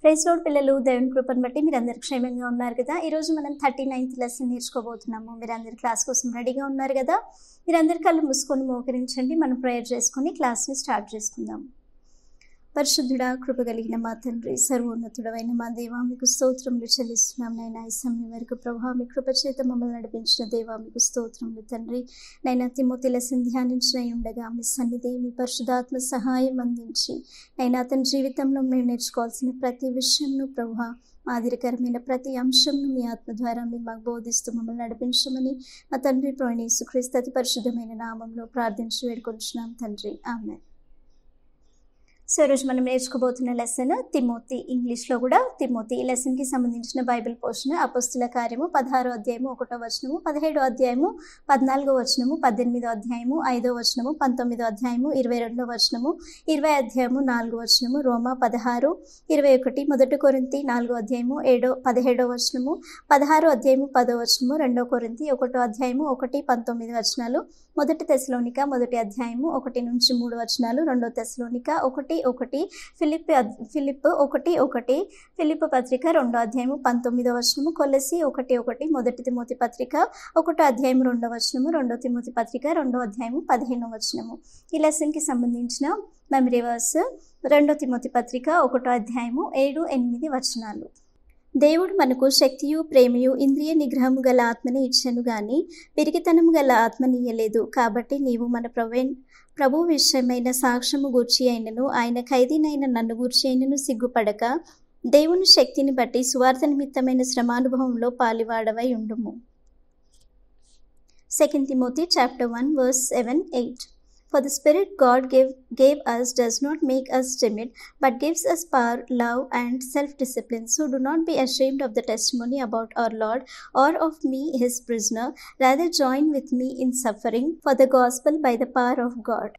Praise lord పిల్లలు, దేవుని కృపను బట్టి మీరందరూ క్షేమంగా ఉన్నారు కదా. ఈరోజు మనం 39th లెసన్ నేర్చుకోబోతున్నాము. మీరందరూ క్లాస్ కోసం రెడీగా ఉన్నారు కదా. మీరందరూ కళ్ళు మూసుకొని మోకరించండి. మనం ప్రేయర్ చేసుకొని క్లాస్ని స్టార్ట్ చేసుకుందాం. పరిశుద్ధుడా, కృప కలిగిన మా తండ్రి, సర్వోన్నతుడమైన మా దేవా, మీకు స్తోత్రములు చెల్లిస్తున్నాం నైనా. ఈ సమయం వరకు ప్రభా మీ కృప చేత మమ్మల్ని నడిపించిన దేవా మీకు స్తోత్రములు తండ్రి. నైనా తిమోతి లెసన్ ధ్యానించిన ఉండగా మీ సన్నిధి, మీ పరిశుద్ధాత్మ సహాయం అందించి నైనా అతని జీవితంలో మేము నేర్చుకోవాల్సిన ప్రతి విషయంను ప్రభా, ఆదికరమైన ప్రతి అంశంను మీ ఆత్మ ద్వారా మీరు మాకు బోధిస్తూ మమ్మల్ని నడిపించమని మా తండ్రి ప్రభువైన యేసుక్రీస్తు అతి పరిశుద్ధమైన నామంలో ప్రార్థించి వేడుకొంటున్నాం తండ్రి, ఆమేన్. సో ఈరోజు మనం నేర్చుకోబోతున్న లెసన్ తిమోతి. ఇంగ్లీష్లో కూడా తిమోతి. ఈ లెసన్కి సంబంధించిన బైబిల్ పోర్షన్ అపోస్తుల కార్యము 16వ అధ్యాయము 1వ వచనము, 17వ అధ్యాయము 14వ వచనము, 18వ అధ్యాయము 5వ వచనము, 19వ అధ్యాయము 22వ వచనము, 20వ అధ్యాయము 4వ వచనము, రోమా 16, 21, 1 కొరింథీ 4వ అధ్యాయము 17వ వచనము, 16వ అధ్యాయము 10వ వచనము, 2 కొరింథీ 1వ అధ్యాయము 1, 19 వచనాలు, 1 తెస్సలోనిక 1వ అధ్యాయము 1 నుంచి 3 వచనాలు, 2 తెస్సలోనిక 1:1, ఫిలిప్ 1:1, ఫిలిప్ పత్రిక 2వ అధ్యాయము 19వ వచనము, కొలసి 1:1, 1 తిమోతి పత్రిక 1వ అధ్యాయము 2వ వచనము, 2 తిమోతి పత్రిక 2వ అధ్యాయము 15వ వచనము. ఈ లెసన్కి సంబంధించిన మెమరీ వర్స్ 2 తిమోతి పత్రిక 1వ అధ్యాయము 7, 8 వచనాలు. దేవుడు మనకు శక్తియు ప్రేమయు ఇంద్రియ నిగ్రహము గల ఆత్మని ఇచ్చెను గాని పిరికితనము గల ఆత్మనియ్యలేదు. కాబట్టి నీవు మన ప్రభు విషయమైన సాక్ష్యము గూర్చి అయినను ఆయన ఖైదీనైన నన్ను గూర్చి అయినను సిగ్గుపడక దేవుని శక్తిని బట్టి సువార్త నిమిత్తమైన శ్రమానుభవంలో పాలివాడవై ఉండుము. 2 Timothy chapter 1 verse 7, 8. For the Spirit God gave us does not make us timid, but gives us power, love, and self-discipline. So do not be ashamed of the testimony about our Lord or of me, his prisoner. Rather join with me in suffering for the gospel by the power of God.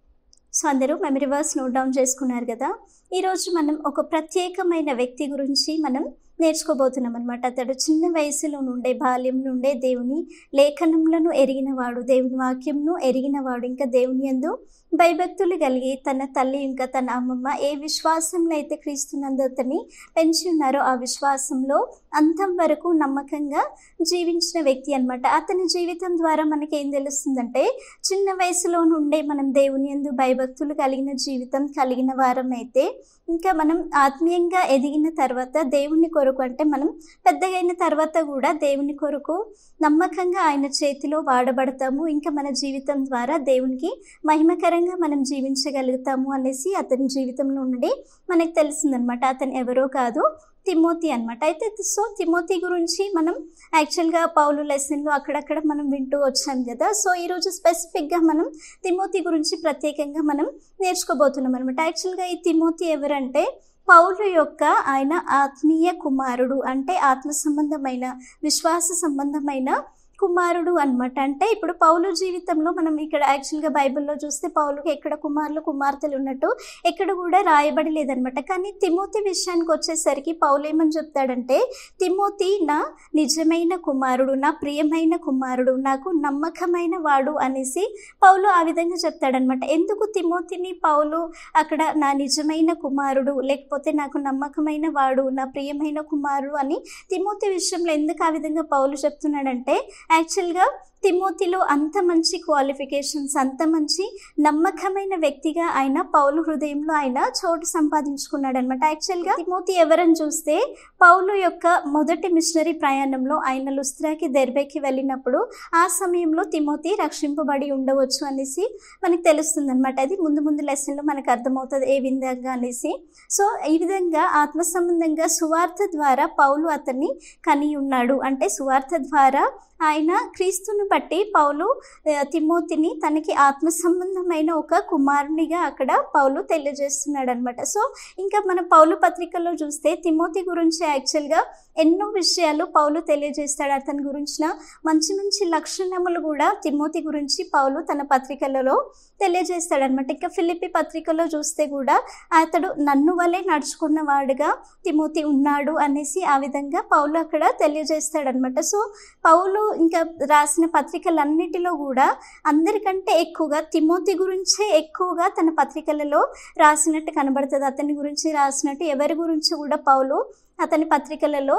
So అందరూ memory verse note down చేసుకున్నారు కదా. ఈరోజు మనం ఒక ప్రత్యేకమైన వ్యక్తి గురించి మనం నేర్చుకోబోతున్నాం అనమాట. అతడు చిన్న వయసులో నుండే, బాల్యం నుండే దేవుని లేఖనములను ఎరిగినవాడు, దేవుని వాక్యంను ఎరిగినవాడు, ఇంకా దేవుని యందు భయభక్తులు కలిగి తన తల్లి ఇంకా తన అమ్మమ్మ ఏ విశ్వాసంలో అయితే క్రీస్తునందు అతన్ని పెంచి ఉన్నారో ఆ విశ్వాసంలో అంతం వరకు నమ్మకంగా జీవించిన వ్యక్తి అనమాట. అతని జీవితం ద్వారా మనకేం తెలుస్తుందంటే, చిన్న వయసులో నుండే మనం దేవుని యందు భయభక్తులు కలిగిన జీవితం కలిగిన వారం అయితే ఇంకా మనం ఆత్మీయంగా ఎదిగిన తర్వాత దేవుని కొరకు, అంటే మనం పెద్దగైన తర్వాత కూడా దేవుని కొరకు నమ్మకంగా ఆయన చేతిలో వాడబడతాము. ఇంకా మన జీవితం ద్వారా దేవునికి మహిమకరంగా మనం జీవించగలుగుతాము అనేసి అతని జీవితంలో నుండి మనకు తెలిసిందనమాట. అతను ఎవరో కాదు, తిమోతి అనమాట. అయితే సో తిమోతి గురించి మనం యాక్చువల్గా పౌలు లెసన్లో అక్కడక్కడ మనం వింటూ వచ్చాం కదా. సో ఈరోజు స్పెసిఫిక్గా మనం తిమోతి గురించి ప్రత్యేకంగా మనం నేర్చుకోబోతున్నాం అనమాట. యాక్చువల్గా ఈ తిమోతి ఎవరంటే పౌలు యొక్క ఆయన ఆత్మీయ కుమారుడు, అంటే ఆత్మ సంబంధమైన విశ్వాస సంబంధమైన కుమారుడు అనమాట. అంటే ఇప్పుడు పౌలు జీవితంలో మనం ఇక్కడ యాక్చువల్గా బైబిల్లో చూస్తే పౌలుకి ఎక్కడ కుమారులు కుమార్తెలు ఉన్నట్టు ఎక్కడ కూడా రాయబడి లేదనమాట. కానీ తిమోతి విషయానికి వచ్చేసరికి పౌలు ఏమని చెప్తాడంటే, తిమోతి నా నిజమైన కుమారుడు, నా ప్రియమైన కుమారుడు, నాకు నమ్మకమైన వాడు అనేసి పౌలు ఆ విధంగా చెప్తాడనమాట. ఎందుకు తిమోతిని పౌలు అక్కడ నా నిజమైన కుమారుడు, లేకపోతే నాకు నమ్మకమైన వాడు, నా ప్రియమైన కుమారుడు అని తిమోతి విషయంలో ఎందుకు ఆ విధంగా పౌలు చెప్తున్నాడంటే, యాక్చువల్గా తిమోతిలో అంత మంచి క్వాలిఫికేషన్స్, అంత మంచి నమ్మకమైన వ్యక్తిగా ఆయన పౌలు హృదయంలో ఆయన చోటు సంపాదించుకున్నాడు అనమాట. యాక్చువల్గా తిమోతి ఎవరని చూస్తే పౌలు యొక్క మొదటి మిషనరీ ప్రయాణంలో ఆయన లుస్త్రాకి, దెర్బేకి వెళ్ళినప్పుడు ఆ సమయంలో తిమోతి రక్షింపబడి ఉండవచ్చు అనేసి మనకు తెలుస్తుంది అనమాట. అది ముందు లెసన్లో మనకు అర్థమవుతుంది ఏ విధంగా అనేసి. సో ఈ విధంగా ఆత్మ సంబంధంగా సువార్త ద్వారా పౌలు అతన్ని కని ఉన్నాడు. అంటే సువార్త ద్వారా ఆయన క్రీస్తుని బట్టి పౌలు తిమోతిని తనకి ఆత్మ సంబంధమైన ఒక కుమారునిగా అక్కడ పౌలు తెలియజేస్తున్నాడు అనమాట. సో ఇంకా మన పౌలు పత్రికలో చూస్తే తిమోతి గురించి యాక్చువల్గా ఎన్నో విషయాలు పౌలు తెలియజేస్తాడు. అతని గురించిన మంచి మంచి లక్షణములు కూడా తిమోతి గురించి పౌలు తన పత్రికలలో తెలియజేస్తాడనమాట. ఇంకా ఫిలిప్పీ పత్రికలో చూస్తే కూడా అతడు నన్ను వలె నడుచుకున్న వాడుగా తిమోతి ఉన్నాడు అనేసి ఆ విధంగా పౌలు అక్కడ తెలియజేస్తాడనమాట. సో పౌలు ఇంకా రాసిన పత్రికలన్నిటిలో కూడా అందరికంటే ఎక్కువగా తిమోతి గురించే ఎక్కువగా తన పత్రికలలో రాసినట్టు కనబడుతుంది. అతని గురించి రాసినట్టు ఎవరి గురించి కూడా పౌలు అతని పత్రికలలో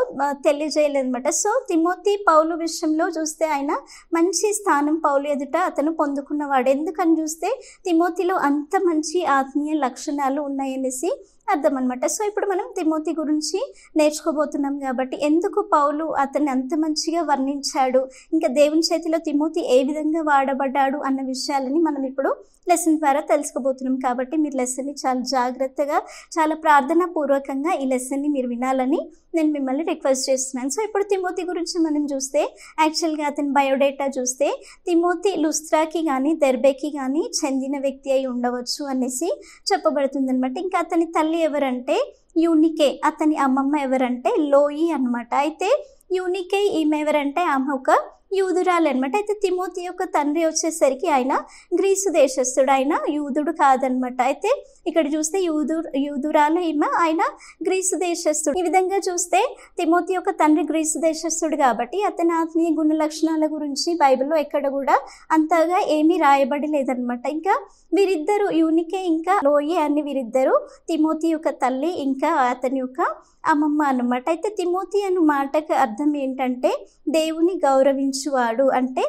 తెలియజేయలేదన్నమాట. సో తిమోతి పౌలు విషయంలో చూస్తే ఆయన మంచి స్థానం పౌలు ఎదుట అతను పొందుకున్నవాడు. ఎందుకని చూస్తే తిమోతిలో అంత మంచి ఆత్మీయ లక్షణాలు ఉన్నాయనేసి అర్థం అనమాట. సో ఇప్పుడు మనం తిమోతి గురించి నేర్చుకోబోతున్నాం కాబట్టి ఎందుకు పౌలు అతన్ని అంత మంచిగా వర్ణించాడు, ఇంకా దేవుని చేతిలో తిమోతి ఏ విధంగా వాడబడ్డాడు అన్న విషయాలని మనం ఇప్పుడు లెసన్ ద్వారా తెలుసుకోబోతున్నాం. కాబట్టి మీరు లెసన్ని చాలా జాగ్రత్తగా, చాలా ప్రార్థనా పూర్వకంగా ఈ లెసన్ని మీరు వినాలని నేను మిమ్మల్ని రిక్వెస్ట్ చేస్తున్నాను. సో ఇప్పుడు తిమోతి గురించి మనం చూస్తే యాక్చువల్గా అతని బయోడేటా చూస్తే తిమోతి లుస్త్రాకి కానీ దెర్బేకి కానీ చెందిన వ్యక్తి అయి ఉండవచ్చు అనేసి చెప్పబడుతుంది అనమాట. ఇంకా అతని తల్లి ఎవరంటే యూనికే, అతని అమ్మమ్మ ఎవరంటే లోయి అనమాట. అయితే యూనికే ఈమె ఎవరంటే ఆమె ఒక యూదురాలు అనమాట. అయితే తిమోతి యొక్క తండ్రి వచ్చేసరికి ఆయన గ్రీసు దేశస్థుడు, ఆయన యూదుడు కాదనమాట. అయితే ఇక్కడ చూస్తే యూదురాలు ఈమె, ఆయన గ్రీసు దేశస్థుడు. ఈ విధంగా చూస్తే తిమోతి యొక్క తండ్రి గ్రీసు దేశస్థుడు కాబట్టి అతని ఆత్మీయ గుణ లక్షణాల గురించి బైబిల్లో ఎక్కడ కూడా అంతగా ఏమీ రాయబడి లేదనమాట. ఇంకా వీరిద్దరు యూనికే ఇంకా లోయి అని వీరిద్దరు తిమోతి యొక్క తల్లి ఇంకా అతని యొక్క అమ్మమ్మ అన్నమాట. అయితే తిమోతి అను మాటకు అర్థం ఏంటంటే దేవుని గౌరవించువాడు, అంటే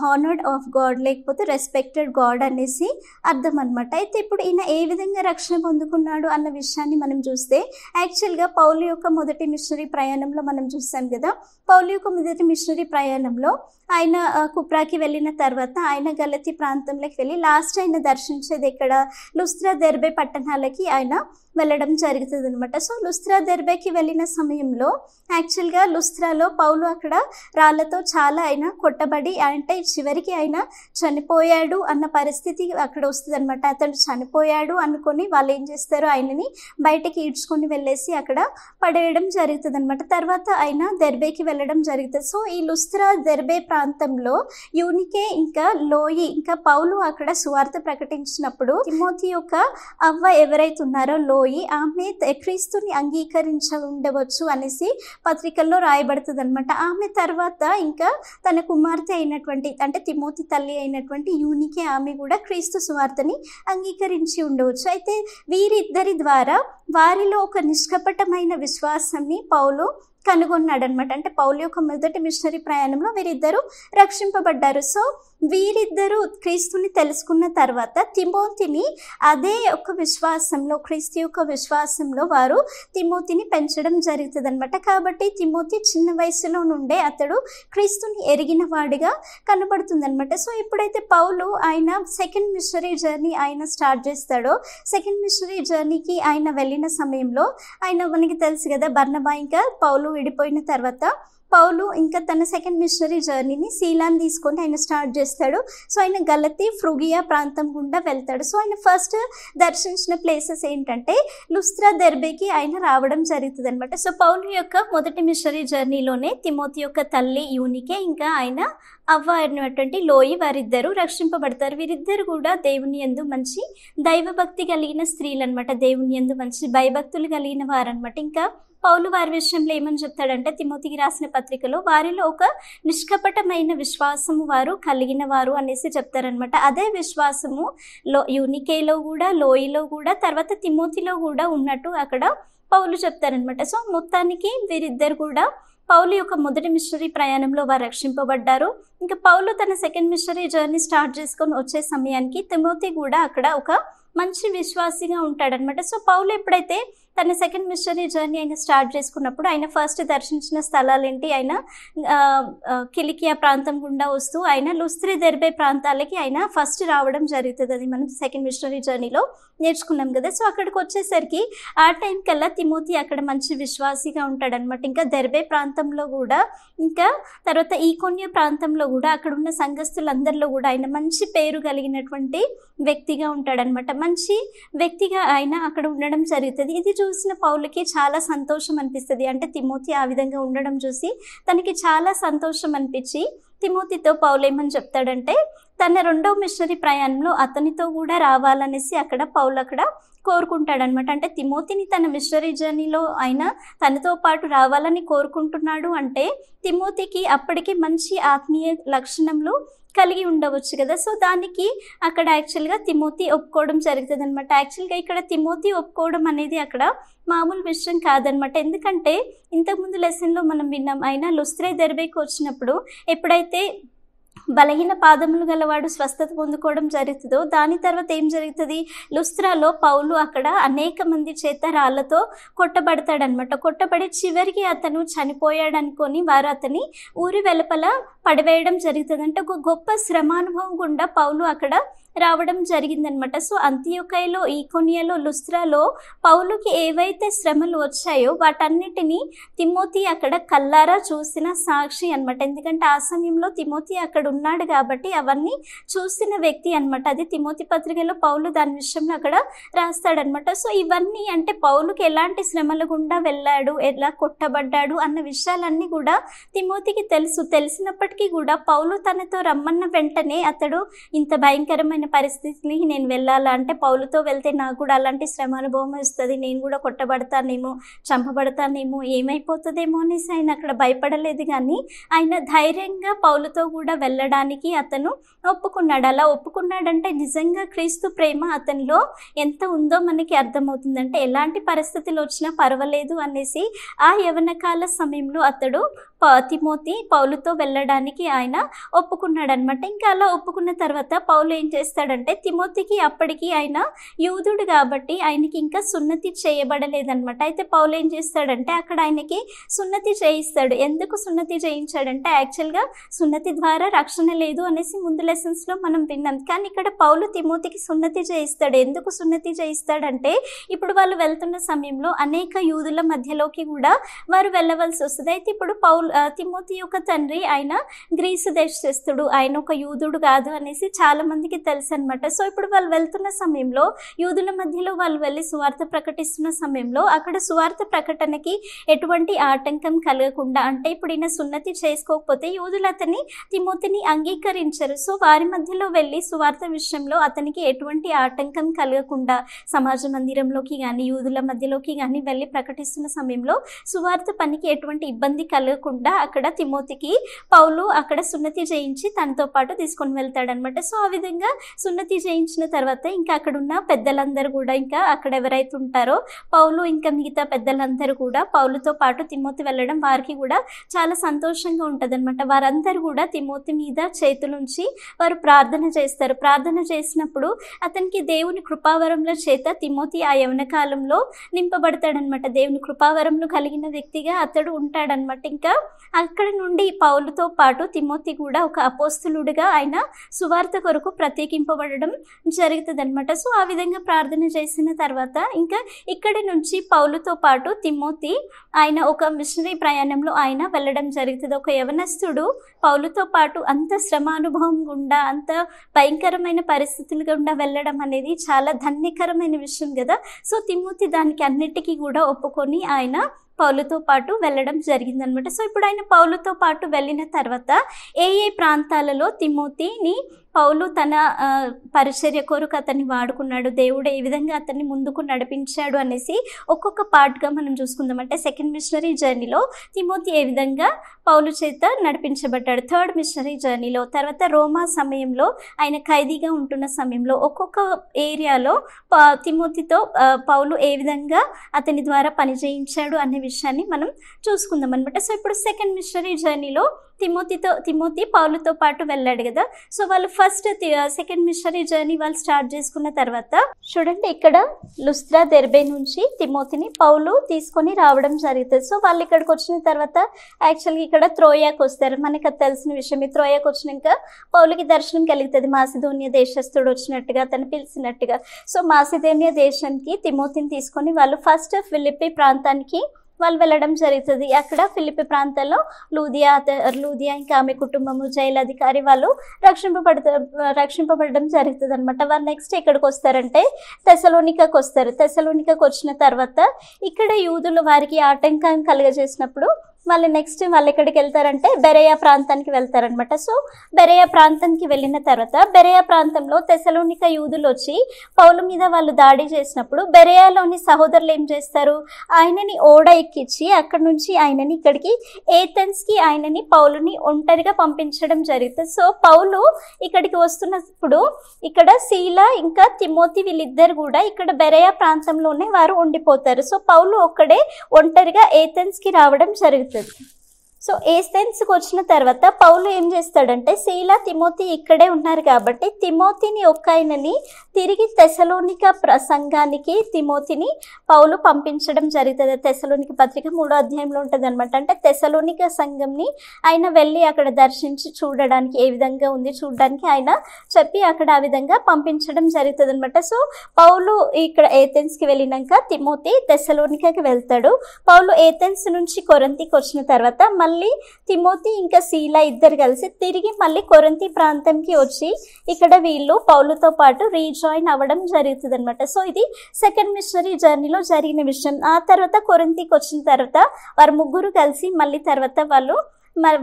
హానర్డ్ ఆఫ్ గాడ్, లేకపోతే రెస్పెక్టెడ్ గాడ్ అనేసి అర్థం అనమాట. అయితే ఇప్పుడు ఈయన ఏ విధంగా రక్షణ పొందుకున్నాడు అన్న విషయాన్ని మనం చూస్తే యాక్చువల్గా పౌలు యొక్క మొదటి మిషనరీ ప్రయాణంలో మనం చూస్తాం కదా. పౌలు యొక్క మొదటి మిషనరీ ప్రయాణంలో ఆయన కుప్రాకి వెళ్ళిన తర్వాత ఆయన గలతీ ప్రాంతంలోకి వెళ్ళి లాస్ట్ ఆయన దర్శించేది ఎక్కడ, లుస్త్రా దెర్బే పట్టణాలకి ఆయన వెళ్ళడం జరుగుతుంది అనమాట. సో లుస్త్రా దెర్బేకి వెళ్ళిన సమయంలో యాక్చువల్గా లుస్త్రాలో పౌలు అక్కడ రాళ్లతో చాలా ఆయన కొట్టబడి, అంటే చివరికి ఆయన చనిపోయాడు అన్న పరిస్థితి అక్కడ వస్తుంది అనమాట. అతను చనిపోయాడు అనుకొని వాళ్ళు ఏం చేస్తారు, ఆయనని బయటకి ఈడ్చుకొని వెళ్ళేసి అక్కడ పడేయడం జరుగుతుంది అనమాట. తర్వాత ఆయన దెర్బేకి వెళ్ళడం జరుగుతుంది. సో ఈ లుస్త్రా దెర్బే ప్రాంతంలో యూనికే ఇంకా లోయి ఇంకా పౌలు అక్కడ సువార్త ప్రకటించినప్పుడు తిమోతి యొక్క అవ్వ ఎవరైతే ఉన్నారో లోయి, ఆమె క్రీస్తుని అంగీకరించ ఉండవచ్చు అనేసి పత్రికల్లో రాయబడుతుంది అనమాట. ఆమె తర్వాత ఇంకా తన కుమార్తె అయినటువంటి, అంటే తిమోతి తల్లి అయినటువంటి యూనికే, ఆమె కూడా క్రీస్తు సువార్తని అంగీకరించి ఉండవచ్చు. అయితే వీరిద్దరి ద్వారా వారిలో ఒక నిష్కపటమైన విశ్వాసాన్ని పౌలు కనుగొన్నాడనమాట. అంటే పౌలు యొక్క మొదటి మిషనరీ ప్రయాణంలో వీరిద్దరూ రక్షింపబడ్డారు. సో వీరిద్దరూ క్రీస్తుని తెలుసుకున్న తర్వాత తిమోతిని అదే ఒక విశ్వాసంలో, క్రీస్తు యొక్క విశ్వాసంలో వారు తిమోతిని పెంచడం జరుగుతుంది అనమాట. కాబట్టి తిమోతి చిన్న వయసులో నుండే అతడు క్రీస్తుని ఎరిగిన వాడిగా కనబడుతుంది అనమాట. సో ఎప్పుడైతే పౌలు ఆయన సెకండ్ మిషనరీ జర్నీ ఆయన స్టార్ట్ చేస్తాడో, సెకండ్ మిషనరీ జర్నీకి ఆయన వెళ్ళిన సమయంలో ఆయన, మనకి తెలుసు కదా, బర్నబా ఇంకా పౌలు విడిపోయిన తర్వాత పౌలు ఇంకా తన సెకండ్ మిషనరీ జర్నీని శీలాన్ తీసుకొని ఆయన స్టార్ట్ చేస్తాడు. సో ఆయన గలతీ ఫ్రుగియా ప్రాంతం గుండా వెళ్తాడు. సో ఆయన ఫస్ట్ దర్శించిన ప్లేసెస్ ఏంటంటే లుస్త్రా దెర్బేకి ఆయన రావడం జరుగుతుంది అనమాట. సో పౌలు యొక్క మొదటి మిషనరీ జర్నీలోనే తిమోతి యొక్క తల్లి యూనికే ఇంకా ఆయన అవ్వ అయినటువంటి లోయి వారిద్దరూ రక్షింపబడతారు. వీరిద్దరు కూడా దేవుని యందు మంచి దైవభక్తి కలిగిన స్త్రీలు అనమాట, దేవుని యందు మంచి భయభక్తులు కలిగిన వారనమాట. ఇంకా పౌలు వారి విషయంలో ఏమని చెప్తాడంటే తిమోతికి రాసిన పత్రికలో వారిలో ఒక నిష్కపటమైన విశ్వాసము వారు కలిగిన వారు అనేసి చెప్తారనమాట. అదే విశ్వాసము యూనికేలో కూడా, లోయిలో కూడా, తర్వాత తిమోతిలో కూడా ఉన్నట్టు అక్కడ పౌలు చెప్తారనమాట. సో మొత్తానికి వీరిద్దరు కూడా పౌలు యొక్క మొదటి మిషనరీ ప్రయాణంలో వారు రక్షింపబడ్డారు. ఇంకా పౌలు తన సెకండ్ మిషనరీ జర్నీ స్టార్ట్ చేసుకొని వచ్చే సమయానికి తిమోతి కూడా అక్కడ ఒక మంచి విశ్వాసిగా ఉంటాడనమాట. సో పౌలు ఎప్పుడైతే తన సెకండ్ మిషనరీ జర్నీ ఆయన స్టార్ట్ చేసుకున్నప్పుడు ఆయన ఫస్ట్ దర్శించిన స్థలాలు ఏంటి, ఆయన కిలికియా ప్రాంతం గుండా వస్తూ ఆయన లుస్త్రా దెర్బే ప్రాంతాలకి ఆయన ఫస్ట్ రావడం జరుగుతుంది. అది మనం సెకండ్ మిషనరీ జర్నీలో నేర్చుకున్నాం కదా. సో అక్కడికి వచ్చేసరికి ఆ టైం కల్లా తిమోతి అక్కడ మంచి విశ్వాసిగా ఉంటాడనమాట. ఇంకా దెర్బే ప్రాంతంలో కూడా, ఇంకా తర్వాత ఈకోన్య ప్రాంతంలో కూడా అక్కడ ఉన్న సంఘస్థులందరిలో కూడా ఆయన మంచి పేరు కలిగినటువంటి వ్యక్తిగా ఉంటాడనమాట. మంచి వ్యక్తిగా ఆయన అక్కడ ఉండడం జరుగుతుంది. ఇది చూసిన పౌలుకి చాలా సంతోషం అనిపిస్తుంది. అంటే తిమోతి ఆ విధంగా ఉండడం చూసి తనకి చాలా సంతోషం అనిపించి తిమోతితో పౌలు ఏమని చెప్తాడంటే తన రెండవ మిషనరీ ప్రయాణంలో అతనితో కూడా రావాలనేసి పౌలు అక్కడ కోరుకుంటాడనమాట. అంటే తిమోతిని తన మిషనరీ జర్నీలో ఆయన తనతో పాటు రావాలని కోరుకుంటున్నాడు అంటే తిమోతికి అప్పటికి మంచి ఆత్మీయ లక్షణంలో కలిగి ఉండవచ్చు కదా. సో దానికి అక్కడ యాక్చువల్గా తిమోతి ఒప్పుకోవడం జరుగుతుంది అనమాట. యాక్చువల్గా ఇక్కడ తిమోతి ఒప్పుకోవడం అనేది అక్కడ మామూలు విషయం కాదనమాట. ఎందుకంటే ఇంతకుముందు లెసన్లో మనం విన్నాం, ఆయన లుస్త్రా దెర్బేకి వచ్చినప్పుడు ఎప్పుడైతే బలహీన పాదములు గలవాడు స్వస్థత పొందుకోవడం జరుగుతుందో దాని తర్వాత ఏం జరుగుతుంది, లుస్త్రాలో పౌలు అక్కడ అనేక మంది చేత రాళ్లతో కొట్టబడతాడనమాట. కొట్టబడి చివరికి అతను చనిపోయాడు అనుకొని వారు అతని ఊరి వెలుపల పడివేయడం జరుగుతుంది. అంటే ఒక గొప్ప శ్రమానుభవం గుండా పౌలు అక్కడ రావడం జరిగిందనమాట. సో అంతియోకయలో, ఈకొనియలో, లుస్త్రాలో పౌలుకి ఏవైతే శ్రమలు వచ్చాయో వాటన్నిటినీ తిమోతి అక్కడ కల్లారా చూసిన సాక్షి అనమాట. ఎందుకంటే ఆ సమయంలో తిమోతి అక్కడ ఉన్నాడు కాబట్టి అవన్నీ చూసిన వ్యక్తి అనమాట. అది తిమోతి పత్రికలో పౌలు దాని విషయంలో అక్కడ రాస్తాడనమాట. సో ఇవన్నీ అంటే పౌలుకి ఎలాంటి శ్రమల గుండా వెళ్ళాడు, ఎలా కొట్టబడ్డాడు అన్న విషయాలన్నీ కూడా తిమోతికి తెలిసినప్పటికీ కూడా పౌలు తనతో రమ్మన్న వెంటనే అతడు ఇంత భయంకరమైన పరిస్థితిని నేను వెళ్ళాలా, అంటే పౌలుతో వెళ్తే నాకు కూడా అలాంటి శ్రమ అనుభవం వస్తుంది, నేను కూడా కొట్టబడతానేమో, చంపబడతానేమో, ఏమైపోతుందేమో అనేసి ఆయన అక్కడ భయపడలేదు. కానీ ఆయన ధైర్యంగా పౌలుతో కూడా వెళ్ళడానికి అతను ఒప్పుకున్నాడు. అలా ఒప్పుకున్నాడంటే నిజంగా క్రీస్తు ప్రేమ అతనిలో ఎంత ఉందో మనకి అర్థమవుతుంది. అంటే ఎలాంటి పరిస్థితులు వచ్చినా పర్వాలేదు అనేసి ఆ యవనకాల సమయంలో అతడు తిమోతి పౌలుతో వెళ్ళడానికి ఆయన ఒప్పుకున్నాడు అనమాట. ఇంకా అలా ఒప్పుకున్న తర్వాత పౌలు ఏం చేస్తాడంటే తిమోతికి అప్పటికి ఆయన యూదుడు కాబట్టి ఆయనకి ఇంకా సున్నతి చేయబడలేదన్నమాట. అయితే పౌలు ఏం చేస్తాడంటే అక్కడ ఆయనకి సున్నతి చేయిస్తాడు. ఎందుకు సున్నతి చేయించాడంటే యాక్చువల్గా సున్నతి ద్వారా రక్షణ లేదు అనేసి ముందు లెసన్స్లో మనం విన్నాం. కానీ ఇక్కడ పౌలు తిమోతికి సున్నతి చేయిస్తాడు. ఎందుకు సున్నతి చేయిస్తాడంటే ఇప్పుడు వాళ్ళు వెళ్తున్న సమయంలో అనేక యూదుల మధ్యలోకి కూడా వారు వెళ్ళవలసి వస్తుంది. అయితే ఇప్పుడు తిమోతి యొక్క తండ్రి ఆయన గ్రీసు దేశస్థుడు, ఆయన ఒక యూదుడు కాదు అనేసి చాలా మందికి తెలుసు అనమాట. సో ఇప్పుడు వాళ్ళు వెళ్తున్న సమయంలో యూదుల మధ్యలో వాళ్ళు వెళ్ళి సువార్త ప్రకటిస్తున్న సమయంలో అక్కడ సువార్త ప్రకటనకి ఎటువంటి ఆటంకం కలగకుండా, అంటే ఇప్పుడు ఈయన సున్నతి చేసుకోకపోతే యూదులు అతని తిమోతిని అంగీకరించరు. సో వారి మధ్యలో వెళ్ళి సువార్త విషయంలో అతనికి ఎటువంటి ఆటంకం కలగకుండా సమాజ మందిరంలోకి కానీ యూదుల మధ్యలోకి కానీ వెళ్ళి ప్రకటిస్తున్న సమయంలో సువార్త పనికి ఎటువంటి ఇబ్బంది కలగకుండా అక్కడ తిమోతికి పౌలు అక్కడ సున్నతి చేయించి తనతో పాటు తీసుకొని వెళ్తాడనమాట. సో ఆ విధంగా సున్నతి చేయించిన తర్వాత ఇంకా అక్కడ ఉన్న పెద్దలందరూ కూడా, ఇంకా అక్కడ ఎవరైతే ఉంటారో పౌలు ఇంకా మిగతా పెద్దలందరూ కూడా పౌలుతో పాటు తిమోతి వెళ్ళడం వారికి కూడా చాలా సంతోషంగా ఉంటుంది అనమాట. వారందరూ కూడా తిమోతి మీద చేతులుంచి వారు ప్రార్థన చేస్తారు. ప్రార్థన చేసినప్పుడు అతనికి దేవుని కృపావరంలో చేత తిమోతి ఆ యవన కాలంలో నింపబడతాడనమాట. దేవుని కృపావరంలో కలిగిన వ్యక్తిగా అతడు ఉంటాడనమాట. ఇంకా అక్కడ నుండి పౌలుతో పాటు తిమోతి కూడా ఒక అపోస్తలుడిగా ఆయన సువార్త కొరకు ప్రత్యేకింపబడడం జరుగుతుంది అనమాట. సో ఆ విధంగా ప్రార్థన చేసిన తర్వాత ఇంకా ఇక్కడి నుంచి పౌలుతో పాటు తిమోతి ఆయన ఒక మిషనరీ ప్రయాణంలో ఆయన వెళ్ళడం జరుగుతుంది. ఒక యవనస్తుడు పౌలుతో పాటు అంత శ్రమానుభవం గుండా, అంత భయంకరమైన పరిస్థితులు గుండా వెళ్ళడం అనేది చాలా ధన్యకరమైన విషయం కదా. సో తిమోతి దానికి అన్నిటికీ కూడా ఒప్పుకొని ఆయన పౌలుతో పాటు వెళ్ళడం జరిగిందనమాట. సో ఇప్పుడు ఆయన పౌలుతో పాటు వెళ్ళిన తర్వాత ఏ ప్రాంతాలలో తిమోతిని పౌలు తన పరిచర్య కొరకు అతన్ని వాడుకున్నాడు, దేవుడు ఏ విధంగా అతన్ని ముందుకు నడిపించాడు అనేసి ఒక్కొక్క పార్ట్గా మనం చూసుకుందాం. అంటే సెకండ్ మిషనరీ జర్నీలో తిమోతి ఏ విధంగా పౌలు చేత నడిపించబడ్డాడు, థర్డ్ మిషనరీ జర్నీలో, తర్వాత రోమా సమయంలో ఆయన ఖైదీగా ఉంటున్న సమయంలో ఒక్కొక్క ఏరియాలో తిమోతితో పౌలు ఏ విధంగా అతని ద్వారా పని చేయించాడు అనే విషయాన్ని మనం చూసుకుందాం అనమాట. సో ఇప్పుడు సెకండ్ మిషనరీ జర్నీలో తిమోతి పౌలుతో పాటు వెళ్ళాడు కదా. సో వాళ్ళు సెకండ్ మిషనరీ జర్నీ వాళ్ళు స్టార్ట్ చేసుకున్న తర్వాత చూడండి, ఇక్కడ లుస్త్రా దెర్బే నుంచి తిమోతిని పౌలు తీసుకొని రావడం జరుగుతుంది. సో వాళ్ళు ఇక్కడికి వచ్చిన తర్వాత యాక్చువల్గా ఇక్కడ త్రోయాకు వస్తారు. మనకి అది తెలిసిన విషయం. ఈ త్రోయాకు వచ్చినాక పౌలుకి దర్శనం కలుగుతుంది, మాసిదోనియా దేశస్థుడు వచ్చినట్టుగా, తను పిలిచినట్టుగా. సో మాసిదోనియా దేశానికి తిమోతిని తీసుకొని వాళ్ళు ఫస్ట్ ఫిలిప్పీ ప్రాంతానికి వాళ్ళు వెళ్ళడం జరుగుతుంది. అక్కడ ఫిలిప్పి ప్రాంతంలో లూదియా ఇంకా ఆమె కుటుంబము, జైలు అధికారి వాళ్ళు రక్షింపబడడం జరుగుతుంది అనమాట. వాళ్ళు నెక్స్ట్ ఎక్కడికి వస్తారంటే తెసలోనికాకు వస్తారు. తెసలోనికాకు వచ్చిన తర్వాత ఇక్కడ యూదులు వారికి ఆటంకం కలుగజేసినప్పుడు వాళ్ళు నెక్స్ట్ వాళ్ళు ఎక్కడికి వెళ్తారంటే బెరయా ప్రాంతానికి వెళ్తారనమాట. సో బెరయా ప్రాంతానికి వెళ్ళిన తర్వాత బెరయా ప్రాంతంలో తెసలోనిక యూదులు వచ్చి పౌలు మీద వాళ్ళు దాడి చేసినప్పుడు బెరయాలోని సహోదరులు ఏం చేస్తారు, ఆయనని ఓడ ఎక్కించి అక్కడ నుంచి ఆయనని ఇక్కడికి ఏథెన్స్కి ఆయనని పౌలుని ఒంటరిగా పంపించడం జరుగుతుంది. సో పౌలు ఇక్కడికి వస్తున్నప్పుడు ఇక్కడ శీల ఇంకా తిమోతి వీళ్ళిద్దరు కూడా ఇక్కడ బెరయా ప్రాంతంలోనే వారు ఉండిపోతారు. సో పౌలు ఒక్కడే ఒంటరిగా ఏథెన్స్కి రావడం జరుగుతుంది. సో ఏథెన్స్కి వచ్చిన తర్వాత పౌలు ఏం చేస్తాడంటే శీల తిమోతి ఇక్కడే ఉన్నారు కాబట్టి తిమోతిని ఆయనని తిరిగి తెసలోనిక సంఘానికి తిమోతిని పౌలు పంపించడం జరుగుతుంది. తెసలోనిక పత్రిక 3వ అధ్యాయంలో ఉంటుంది అనమాట. అంటే తెసలోనిక సంఘంని ఆయన వెళ్ళి అక్కడ దర్శించి చూడడానికి ఏ విధంగా ఉంది చూడడానికి ఆయన చెప్పి అక్కడ ఆ విధంగా పంపించడం జరుగుతుంది అనమాట. సో పౌలు ఇక్కడ ఏథెన్స్కి వెళ్ళినాక తిమోతి తెసలోనికకి వెళ్తాడు. పౌలు ఏథెన్స్ నుంచి కొరింథీకి వచ్చిన తర్వాత మళ్ళీ తిమోతి ఇంకా శీల ఇద్దరు కలిసి తిరిగి మళ్ళీ కొరింథీ ప్రాంతంకి వచ్చి ఇక్కడ వీళ్ళు పౌలుతో పాటు రీజాయిన్ అవ్వడం జరుగుతుంది అనమాట. సో ఇది సెకండ్ మిషనరీ జర్నీలో జరిగిన విషయం. ఆ తర్వాత కొరింథీకి వచ్చిన తర్వాత వారు ముగ్గురు కలిసి మళ్ళీ తర్వాత వాళ్ళు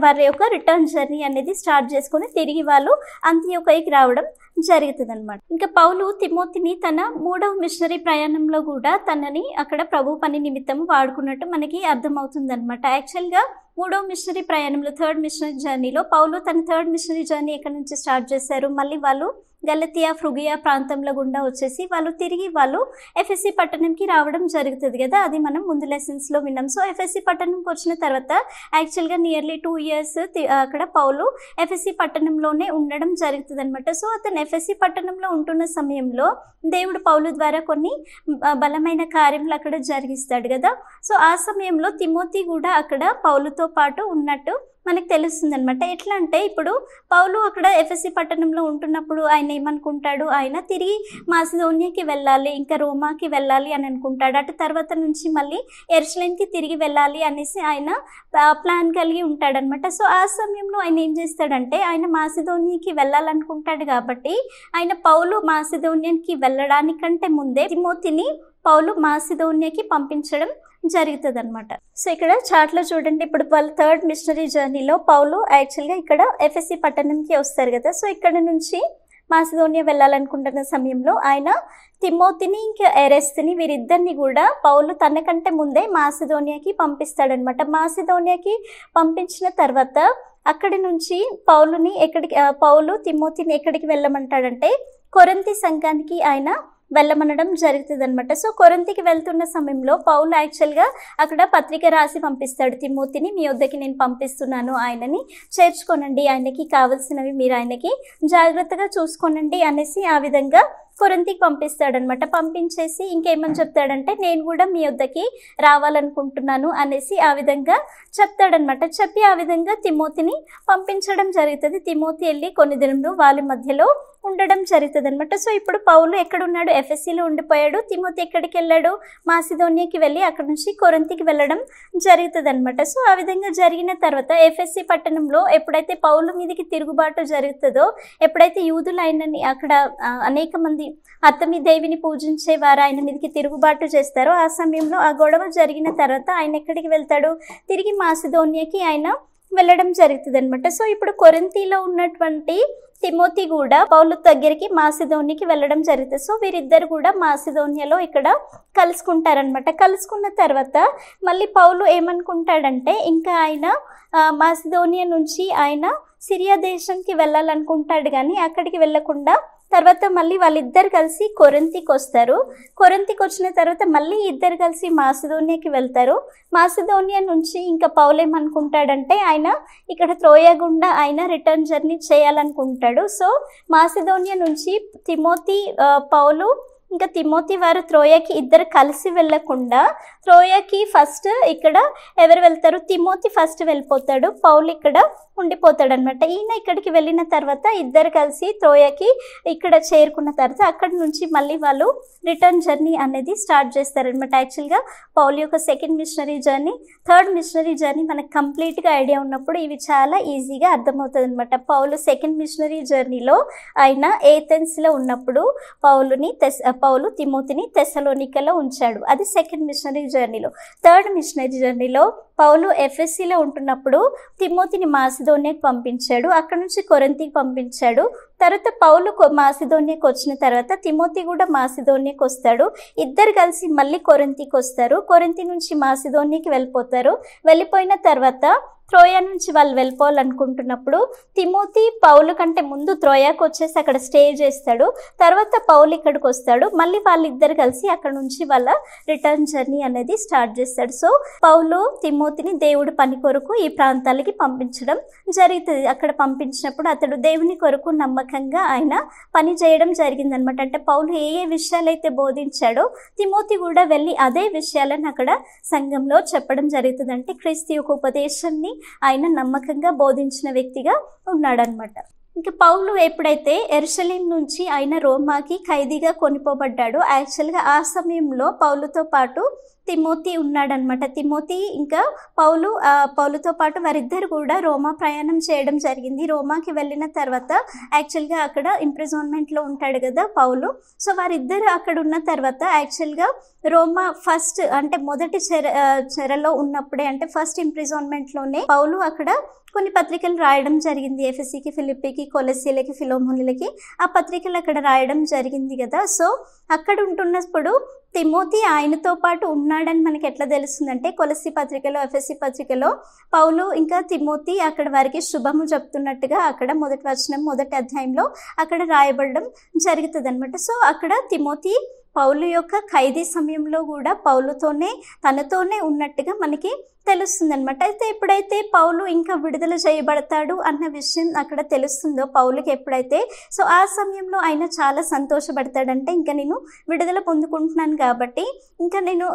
వారి యొక్క రిటర్న్ జర్నీ అనేది స్టార్ట్ చేసుకుని తిరిగి వాళ్ళు అంతియోకయకి రావడం జరుగుతుంది అనమాట. ఇంకా పౌలు తిమోతిని తన 3వ మిషనరీ ప్రయాణంలో కూడా తనని అక్కడ ప్రభు పని నిమిత్తం వాడుకున్నట్టు మనకి అర్థమవుతుంది అనమాట. యాక్చువల్గా 3వ మిషనరీ ప్రయాణంలో థర్డ్ మిషనరీ జర్నీలో పౌలు తన థర్డ్ మిషనరీ జర్నీ ఎక్కడి నుంచి స్టార్ట్ చేశారు, మళ్ళీ వాళ్ళు గలతియా ఫ్రుగియా ప్రాంతంలో గుండా వచ్చేసి వాళ్ళు తిరిగి వాళ్ళు ఎఫ్ఎస్సి పట్టణంకి రావడం జరుగుతుంది కదా, అది మనం ముందు లెసన్స్లో విన్నాం. సో ఎఫ్ఎస్సి పట్టణంకి వచ్చిన తర్వాత యాక్చువల్గా నియర్లీ 2 years అక్కడ పౌలు ఎఫ్ఎస్సి పట్టణంలోనే ఉండడం జరుగుతుంది అనమాట. సో అతను ఎఫ్ఎస్సి పట్టణంలో ఉంటున్న సమయంలో దేవుడు పౌలు ద్వారా కొన్ని బలమైన కార్యములు అక్కడ జరిగిస్తాడు కదా. సో ఆ సమయంలో తిమోతి కూడా అక్కడ పౌలుతో పాటు ఉన్నట్టు మనకు తెలుస్తుంది అనమాట. ఎట్లా అంటే ఇప్పుడు పౌలు అక్కడ ఎఫెసీ పట్టణంలో ఉంటున్నప్పుడు ఆయన ఏమనుకుంటాడు, ఆయన తిరిగి మాసిదోనియాకి వెళ్ళాలి, ఇంకా రోమాకి వెళ్ళాలి అని అనుకుంటాడు. అటు తర్వాత నుంచి మళ్ళీ యెరూషలేంకి తిరిగి వెళ్ళాలి అనేసి ఆయన ప్లాన్ కలిగి ఉంటాడనమాట. సో ఆ సమయంలో ఆయన ఏం చేస్తాడంటే ఆయన మాసిదోనియాకి వెళ్ళాలనుకుంటాడు కాబట్టి ఆయన పౌలు మాసిదోనియాకి వెళ్ళడానికంటే ముందే తిమోతిని పౌలు మాసిదోనియాకి పంపించడం జరుగుతుంది అనమాట. సో ఇక్కడ చాట్లో చూడండి, ఇప్పుడు వాళ్ళ థర్డ్ మిషనరీ జర్నీలో పౌలు యాక్చువల్గా ఇక్కడ ఎఫెసీ పట్టణంకి వస్తారు కదా. సో ఇక్కడ నుంచి మాసిదోనియా వెళ్ళాలనుకుంటున్న సమయంలో ఆయన తిమోతిని ఇంకా ఎరెస్తుని వీరిద్దరిని కూడా పౌలు తనకంటే ముందే మాసిదోనియాకి పంపిస్తాడనమాట. మాసిదోనియాకి పంపించిన తర్వాత అక్కడి నుంచి పౌలు తిమోతిని ఎక్కడికి వెళ్ళమంటాడంటే కొరింథీ సంఘానికి ఆయన వెళ్ళమనడం జరుగుతుంది అనమాట. సో కొరింథీకి వెళ్తున్న సమయంలో పౌలు యాక్చువల్గా అక్కడ పత్రిక రాసి పంపిస్తాడు తిమోతిని, మీ వద్దకి నేను పంపిస్తున్నాను, ఆయనని చేర్చుకోనండి, ఆయనకి కావలసినవి మీరు ఆయనకి జాగ్రత్తగా చూసుకోనండి అనేసి ఆ విధంగా కొరింథీకి పంపిస్తాడనమాట. పంపించేసి ఇంకేమని చెప్తాడంటే నేను కూడా మీ వద్దకి రావాలనుకుంటున్నాను అనేసి ఆ విధంగా చెప్తాడనమాట. చెప్పి ఆ విధంగా తిమోతిని పంపించడం జరుగుతుంది. తిమోతి వెళ్ళి కొన్ని దినములు వాళ్ళ మధ్యలో ఉండడం జరుగుతుంది అనమాట. సో ఇప్పుడు పౌలు ఎక్కడున్నాడు, ఎఫెసీలో ఉండిపోయాడు. తిమోతి ఎక్కడికి వెళ్ళాడు, మాసిదోనియాకి వెళ్ళి అక్కడ నుంచి కొరింథీకి వెళ్ళడం జరుగుతుంది అనమాట. సో ఆ విధంగా జరిగిన తర్వాత ఎఫెసీ పట్టణంలో ఎప్పుడైతే పౌలు మీదకి తిరుగుబాటు జరుగుతుందో, ఎప్పుడైతే యూదులు ఆయనని అక్కడ అనేక మంది అర్తమి దేవిని పూజించే వారు ఆయన మీదకి తిరుగుబాటు చేస్తారో, ఆ సమయంలో ఆ గొడవ జరిగిన తర్వాత ఆయన ఎక్కడికి వెళ్తాడు, తిరిగి మాసిదోనియాకి ఆయన వెళ్ళడం జరుగుతుంది అనమాట. సో ఇప్పుడు కొరింథీలో ఉన్నటువంటి తిమోతి కూడా పౌలు దగ్గరికి మాసిదోనియాకి వెళ్ళడం జరుగుతుంది. సో వీరిద్దరు కూడా మాసిదోనియాలో ఇక్కడ కలుసుకుంటారనమాట. కలుసుకున్న తర్వాత మళ్ళీ పౌలు ఏమనుకుంటాడంటే ఇంకా ఆయన మాసిదోనియా నుంచి ఆయన సిరియా దేశంకి వెళ్ళాలనుకుంటాడు, కానీ అక్కడికి వెళ్ళకుండా తర్వాత మళ్ళీ వాళ్ళిద్దరు కలిసి కొరింథీకి వస్తారు. కొరింథీకి వచ్చిన తర్వాత మళ్ళీ ఇద్దరు కలిసి మాసిదోనియాకి వెళ్తారు. మాసిదోనియా నుంచి ఇంకా పౌలు ఏమనుకుంటాడంటే ఆయన ఇక్కడ త్రోయ గుండా ఆయన రిటర్న్ జర్నీ చేయాలనుకుంటాడు. సో మాసిదోనియా నుంచి తిమోతి పౌలు ఇంకా తిమోతి వారు త్రోయకి ఇద్దరు కలిసి వెళ్ళకుండా త్రోయకి ఫస్ట్ ఇక్కడ ఎవరు వెళ్తారు, తిమోతి ఫస్ట్ వెళ్ళిపోతాడు, పౌలు ఇక్కడ ఉండిపోతాడు అనమాట. ఈయన ఇక్కడికి వెళ్ళిన తర్వాత ఇద్దరు కలిసి త్రోయకి ఇక్కడ చేరుకున్న తర్వాత అక్కడి నుంచి మళ్ళీ వాళ్ళు రిటర్న్ జర్నీ అనేది స్టార్ట్ చేస్తారనమాట. యాక్చువల్గా పౌలు యొక్క second machinery journey, third machinery journey మనకు కంప్లీట్గా ఐడియా ఉన్నప్పుడు ఇవి చాలా ఈజీగా అర్థమవుతుంది అనమాట. పౌలు సెకండ్ మిషనరీ జర్నీలో ఆయన ఏథెన్స్లో ఉన్నప్పుడు పౌలు తిమోతిని తెస్సలోనికలో ఉంచాడు, అది సెకండ్ మిషనరీ జర్నీలో. థర్డ్ మిషనరీ జర్నీలో పౌలు ఎఫెసీలో ఉంటున్నప్పుడు తిమోతిని మాసిదోనియాకి పంపించాడు, అక్కడ నుంచి కొరింథీకి పంపించాడు. తర్వాత పౌలు మాసిదోనియాకి వచ్చిన తర్వాత తిమోతి కూడా మాసిదోనియాకి వస్తాడు, ఇద్దరు కలిసి మళ్ళీ కొరింథీకి వస్తారు, కొరింథీ నుంచి మాసిదోనియాకి వెళ్ళిపోతారు. వెళ్ళిపోయిన తర్వాత త్రోయా నుంచి వాళ్ళు వెళ్ళిపోవాలనుకుంటున్నప్పుడు తిమోతి పౌలు కంటే ముందు త్రోయాకు వచ్చేసి అక్కడ స్టే చేస్తాడు, తర్వాత పౌలు ఇక్కడికి వస్తాడు, మళ్ళీ వాళ్ళిద్దరు కలిసి అక్కడ నుంచి వాళ్ళ రిటర్న్ జర్నీ అనేది స్టార్ట్ చేస్తాడు. సో పౌలు తిమోతిని దేవుడి పని కొరకు ఈ ప్రాంతాలకి పంపించడం జరుగుతుంది. అక్కడ పంపించినప్పుడు అతడు దేవుని కొరకు నమ్మకంగా ఆయన పని చేయడం జరిగిందనమాట. అంటే పౌలు ఏ ఏ విషయాలైతే బోధించాడో తిమోతి కూడా వెళ్ళి అదే విషయాలను అక్కడ సంఘంలో చెప్పడం జరుగుతుంది. అంటే క్రీస్తు యొక్క ఉపదేశాన్ని ఆయన నమ్మకంగా బోధించిన వ్యక్తిగా ఉన్నాడనమాట. ఇంకా పౌలు ఎప్పుడైతే యెరూషలేం నుంచి ఆయన రోమాకి ఖైదీగా కొనిపోబడ్డాడో యాక్చువల్గా ఆ సమయంలో పౌలుతో పాటు తిమోతి ఉన్నాడనమాట. తిమోతి ఇంకా పౌలుతో పాటు వారిద్దరు కూడా రోమా ప్రయాణం చేయడం జరిగింది. రోమాకి వెళ్ళిన తర్వాత యాక్చువల్గా అక్కడ ఇంప్రిజన్మెంట్లో ఉంటాడు కదా పౌలు. సో వారిద్దరు అక్కడ ఉన్న తర్వాత యాక్చువల్గా రోమా ఫస్ట్ అంటే మొదటి చెరలో ఉన్నప్పుడే అంటే ఫస్ట్ ఇంప్రిజన్మెంట్లోనే పౌలు అక్కడ కొన్ని పత్రికలు రాయడం జరిగింది. ఎఫెసీకి, ఫిలిప్పీకి, కొలస్సీలకి, ఫిలోమోనులకి ఆ పత్రికలు అక్కడ రాయడం జరిగింది కదా. సో అక్కడ ఉంటున్నప్పుడు తిమోతి ఆయనతో పాటు ఉన్నాడని మనకి ఎట్లా తెలుస్తుందంటే కొలస్సీ పత్రికలో, ఎఫెసీ పత్రికలో పౌలు ఇంకా తిమోతి అక్కడ వారికి శుభము చెప్తున్నట్టుగా అక్కడ మొదటి వచనం మొదటి అధ్యాయంలో అక్కడ రాయబడడం జరుగుతుంది అనమాట. సో అక్కడ తిమోతి పౌలు యొక్క ఖైదీ సమయంలో కూడా తనతోనే ఉన్నట్టుగా మనకి తెలుస్తుంది అనమాట. అయితే ఎప్పుడైతే పౌలు ఇంకా విడుదల చేయబడతాడు అన్న విషయం అక్కడ తెలుస్తుందో పౌలుకి ఎప్పుడైతే, సో ఆ సమయంలో ఆయన చాలా సంతోషపడతాడంటే ఇంకా నేను విడుదల పొందుకుంటున్నాను కాబట్టి ఇంకా నేను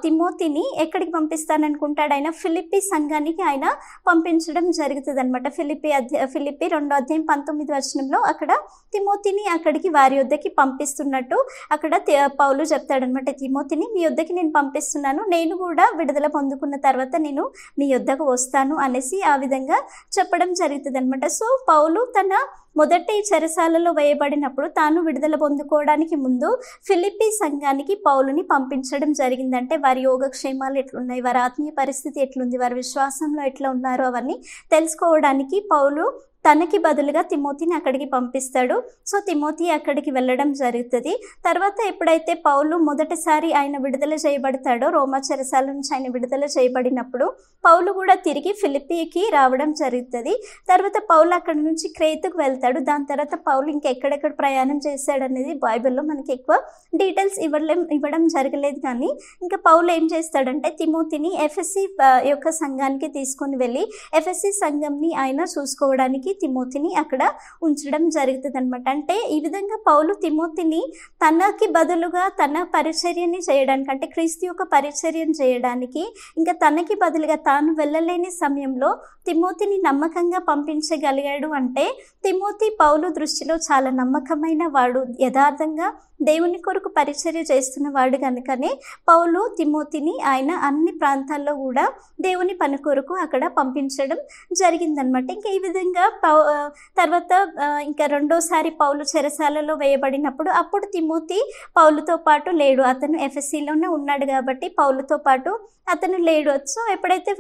తిమోతిని ఎక్కడికి పంపిస్తాననుకుంటాడు, ఆయన ఫిలిప్పీ సంఘానికి ఆయన పంపించడం జరుగుతుంది అనమాట. ఫిలిప్పీ 2:19 వచనంలో అక్కడ తిమోతిని అక్కడికి వారి యొద్దకి పంపిస్తున్నట్టు అక్కడ పౌలు చెప్తాడనమాట. తిమోతిని మీ యొద్దకి నేను పంపిస్తున్నాను, నేను కూడా విడుదల పొందుకున్న తర్వాత నేను మీ యొద్దకు వస్తాను అనేసి ఆ విధంగా చెప్పడం జరుగుతుంది అనమాట. సో పౌలు తన మొదటి చెరసాలలో వేయబడినప్పుడు తాను విడుదల పొందుకోవడానికి ముందు ఫిలిప్పీ సంఘానికి పౌలుని పంపించడం జరిగిందంటే వారి యోగక్షేమాలు ఎట్లున్నాయి, వారి ఆత్మీయ పరిస్థితి ఎట్లుంది, వారి విశ్వాసంలో ఎట్లా ఉన్నారో అవన్నీ తెలుసుకోవడానికి పౌలు తనకి బదులుగా తిమోతిని అక్కడికి పంపిస్తాడు. సో తిమోతి అక్కడికి వెళ్ళడం జరుగుతుంది. తర్వాత ఎప్పుడైతే పౌలు మొదటిసారి ఆయన విడుదల చేయబడతాడో, రోమా చెరసాల నుంచి ఆయన విడుదల చేయబడినప్పుడు పౌలు కూడా తిరిగి ఫిలిప్పీకి రావడం జరుగుతుంది. తర్వాత పౌలు అక్కడి నుంచి క్రేతుకు వెళ్తాడు. దాని తర్వాత పౌలు ఇంకెక్కడెక్కడ ప్రయాణం చేశాడు అనేది బైబిల్లో మనకి ఎక్కువ డీటెయిల్స్ ఇవ్వడం జరగలేదు. కానీ ఇంకా పౌలు ఏం చేస్తాడంటే తిమోతిని ఎఫెసీ యొక్క సంఘానికి తీసుకొని వెళ్ళి ఎఫెసీ సంఘంని ఆయన చూసుకోవడానికి తిమోతిని అక్కడ ఉంచడం జరుగుతుంది అనమాట. అంటే ఈ విధంగా పౌలు తిమోతిని తనకి బదులుగా తన పరిచర్యని చేయడానికి అంటే క్రీస్తు యొక్క పరిచర్యను చేయడానికి ఇంకా తనకి బదులుగా తాను వెళ్ళలేని సమయంలో తిమోతిని నమ్మకంగా పంపించగలిగాడు. అంటే తిమోతి పౌలు దృష్టిలో చాలా నమ్మకమైన వాడు, యథార్థంగా దేవుని కొరకు పరిచర్య చేస్తున్న వాడు కనుకనే పౌలు తిమోతిని ఆయన అన్ని ప్రాంతాల్లో కూడా దేవుని పని కొరకు అక్కడ పంపించడం జరిగిందనమాట. ఇంకా ఈ విధంగా తర్వాత ఇంకా రెండోసారి పౌలు చెరసాలలో వేయబడినప్పుడు అప్పుడు తిమోతి పౌలుతో పాటు లేడు, అతను ఎఫెసీలోనే ఉన్నాడు కాబట్టి పౌలుతో పాటు అతను లేడు. సో ఎప్పుడైతే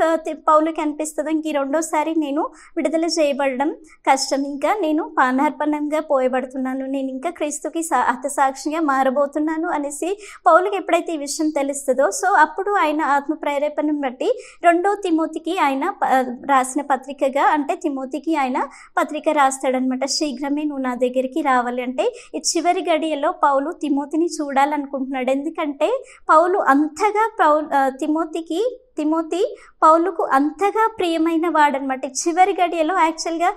పౌలుకి అనిపిస్తుందో ఇంక రెండోసారి నేను విడుదల చేయబడడం కష్టం, ఇంకా నేను పానార్పణంగా పోయబడుతున్నాను, నేను ఇంకా క్రీస్తుకి హతసాక్షిగా మారబోతున్నాను అనేసి పౌలుకి ఎప్పుడైతే ఈ విషయం తెలుస్తుందో సో అప్పుడు ఆయన ఆత్మ ప్రేరేపణను బట్టి 2 తిమోతికి ఆయన రాసిన పత్రికగా అంటే తిమోతికి ఆయన పత్రిక రాస్తాడనమాట. శీఘ్రమే నువ్వు నా దగ్గరికి రావాలి అంటే ఈ చివరి గడియలో పౌలు తిమోతిని చూడాలనుకుంటున్నాడు. ఎందుకంటే పౌలు అంతగా తిమోతికి తిమోతి పౌలుకు అంతగా ప్రియమైన వాడనమాట. చివరి గడియలో యాక్చువల్గా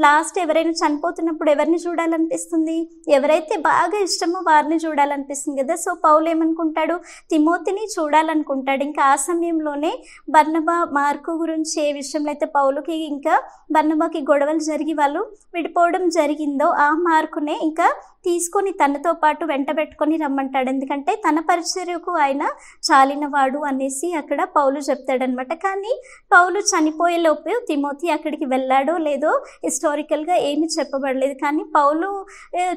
లాస్ట్ ఎవరైనా చనిపోతున్నప్పుడు ఎవరిని చూడాలనిపిస్తుంది? ఎవరైతే బాగా ఇష్టమో వారిని చూడాలనిపిస్తుంది కదా. సో పౌలు ఏమనుకుంటాడు? తిమోతిని చూడాలనుకుంటాడు. ఇంకా ఆ సమయంలోనే బర్నబా మార్కు గురించి ఏ విషయంలో అయితే పౌలుకి ఇంకా బర్నబాకి గొడవలు జరిగి వాళ్ళు విడిపోవడం జరిగిందో ఆ మార్కునే ఇంకా తీసుకొని తనతో పాటు వెంట పెట్టుకొని రమ్మంటాడు. ఎందుకంటే తన పరిచర్యకు ఆయన చాలినవాడు అనేసి అక్కడ పౌలు చెప్తాడనమాట. కానీ పౌలు చనిపోయేలోపు తిమోతి అక్కడికి వెళ్ళాడో లేదో హిస్టారికల్గా ఏమీ చెప్పబడలేదు. కానీ పౌలు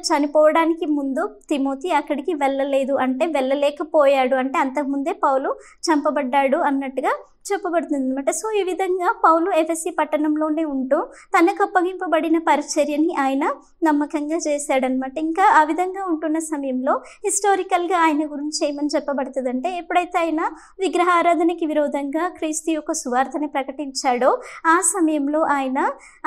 చనిపోవడానికి ముందు తిమోతి అక్కడికి వెళ్ళలేదు, అంటే వెళ్ళలేకపోయాడు, అంటే అంతకుముందే పౌలు చంపబడ్డాడు అన్నట్టుగా చెప్పబడుతుంది అనమాట. సో ఈ విధంగా పౌలు ఎఫెసీ పట్టణంలోనే ఉంటూ తనకు అప్పగింపబడిన పరిచర్యని ఆయన నమ్మకంగా చేశాడనమాట. ఇంకా ఆ విధంగా ఉంటున్న సమయంలో హిస్టారికల్గా ఆయన గురించి ఏమని చెప్పబడుతుంది అంటే, ఎప్పుడైతే ఆయన విగ్రహారాధనకి విరోధంగా క్రీస్తు యొక్క సువార్తని ప్రకటించాడో ఆ సమయంలో ఆయన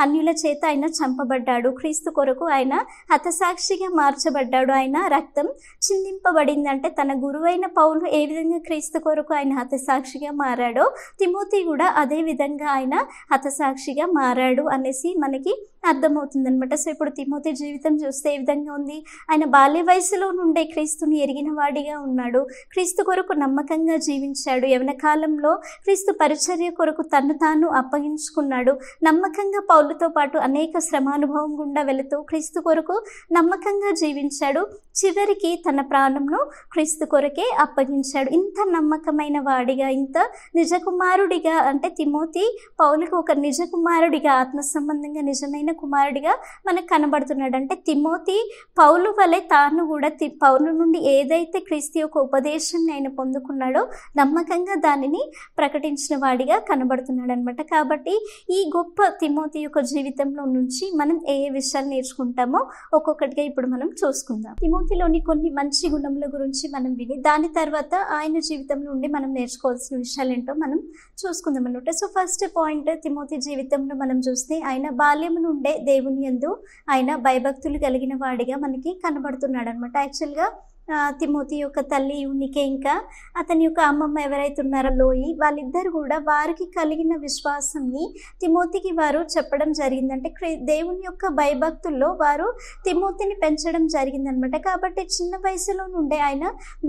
అన్యుల చేత ఆయన చంపబడ్డాడు. క్రీస్తు కొరకు ఆయన హతసాక్షిగా మార్చబడ్డాడు. ఆయన రక్తం చిందింపబడింది. అంటే తన గురువైన పౌలు ఏ విధంగా క్రీస్తు కొరకు ఆయన హతసాక్షిగా మారాడో తిమోతి కూడా అదే విధంగా ఆయన హతసాక్షిగా మారాడు అనేసి మనకి అర్థమవుతుంది అనమాట. సో ఇప్పుడు తిమోతి జీవితం చూస్తే ఏ విధంగా ఉంది? ఆయన బాల్య వయసులో నుండే క్రీస్తుని ఎరిగిన వాడిగా ఉన్నాడు. క్రీస్తు కొరకు నమ్మకంగా జీవించాడు. యవన కాలంలో క్రీస్తు పరిచర్య కొరకు తను తాను అప్పగించుకున్నాడు. నమ్మకంగా పౌలుతో పాటు అనేక శ్రమానుభవం గుండా వెళుతూ క్రీస్తు కొరకు నమ్మకంగా జీవించాడు. చివరికి తన ప్రాణంను క్రీస్తు కొరకే అప్పగించాడు. ఇంత నమ్మకమైన వాడిగా, ఇంత నిజ కుమారుడిగా, అంటే తిమోతి పౌలుకు ఒక నిజ కుమారుడిగా, ఆత్మ సంబంధంగా నిజమైన కుమారుడిగా మనకు కనబడుతున్నాడు. అంటే తిమోతి పౌలు వలె తాను కూడా పౌలు నుండి ఏదైతే క్రీస్తు యొక్క ఉపదేశం ఆయన పొందుకున్నాడో నమ్మకంగా దానిని ప్రకటించిన వాడిగా కనబడుతున్నాడు అనమాట. కాబట్టి ఈ గొప్ప తిమోతి యొక్క జీవితంలో నుంచి మనం ఏ విషయాలు నేర్చుకుంటామో ఒక్కొక్కటిగా ఇప్పుడు మనం చూసుకుందాం. తిమోతిలోని కొన్ని మంచి గుణముల గురించి మనం విని దాని తర్వాత ఆయన జీవితం నుండి మనం నేర్చుకోవాల్సిన విషయాలు ఏంటో మనం చూసుకుందాం అనమాట. సో ఫస్ట్ పాయింట్, తిమోతి జీవితంలో మనం చూస్తే ఆయన బాల్యం నుండే దేవుని యందు ఆయన భయభక్తులు కలిగిన వాడిగా మనకి కనబడుతున్నాడు అనమాట. యాక్చువల్గా తిమోతి యొక్క తల్లి యూనికే ఇంకా అతని యొక్క అమ్మమ్మ ఎవరైతే ఉన్నారో లోయి, వాళ్ళిద్దరు కూడా వారికి కలిగిన విశ్వాసాన్ని తిమోతికి వారు చెప్పడం జరిగిందంటే దేవుని యొక్క భయభక్తుల్లో వారు తిమోతిని పెంచడం జరిగిందనమాట. కాబట్టి చిన్న వయసులో నుండే ఆయన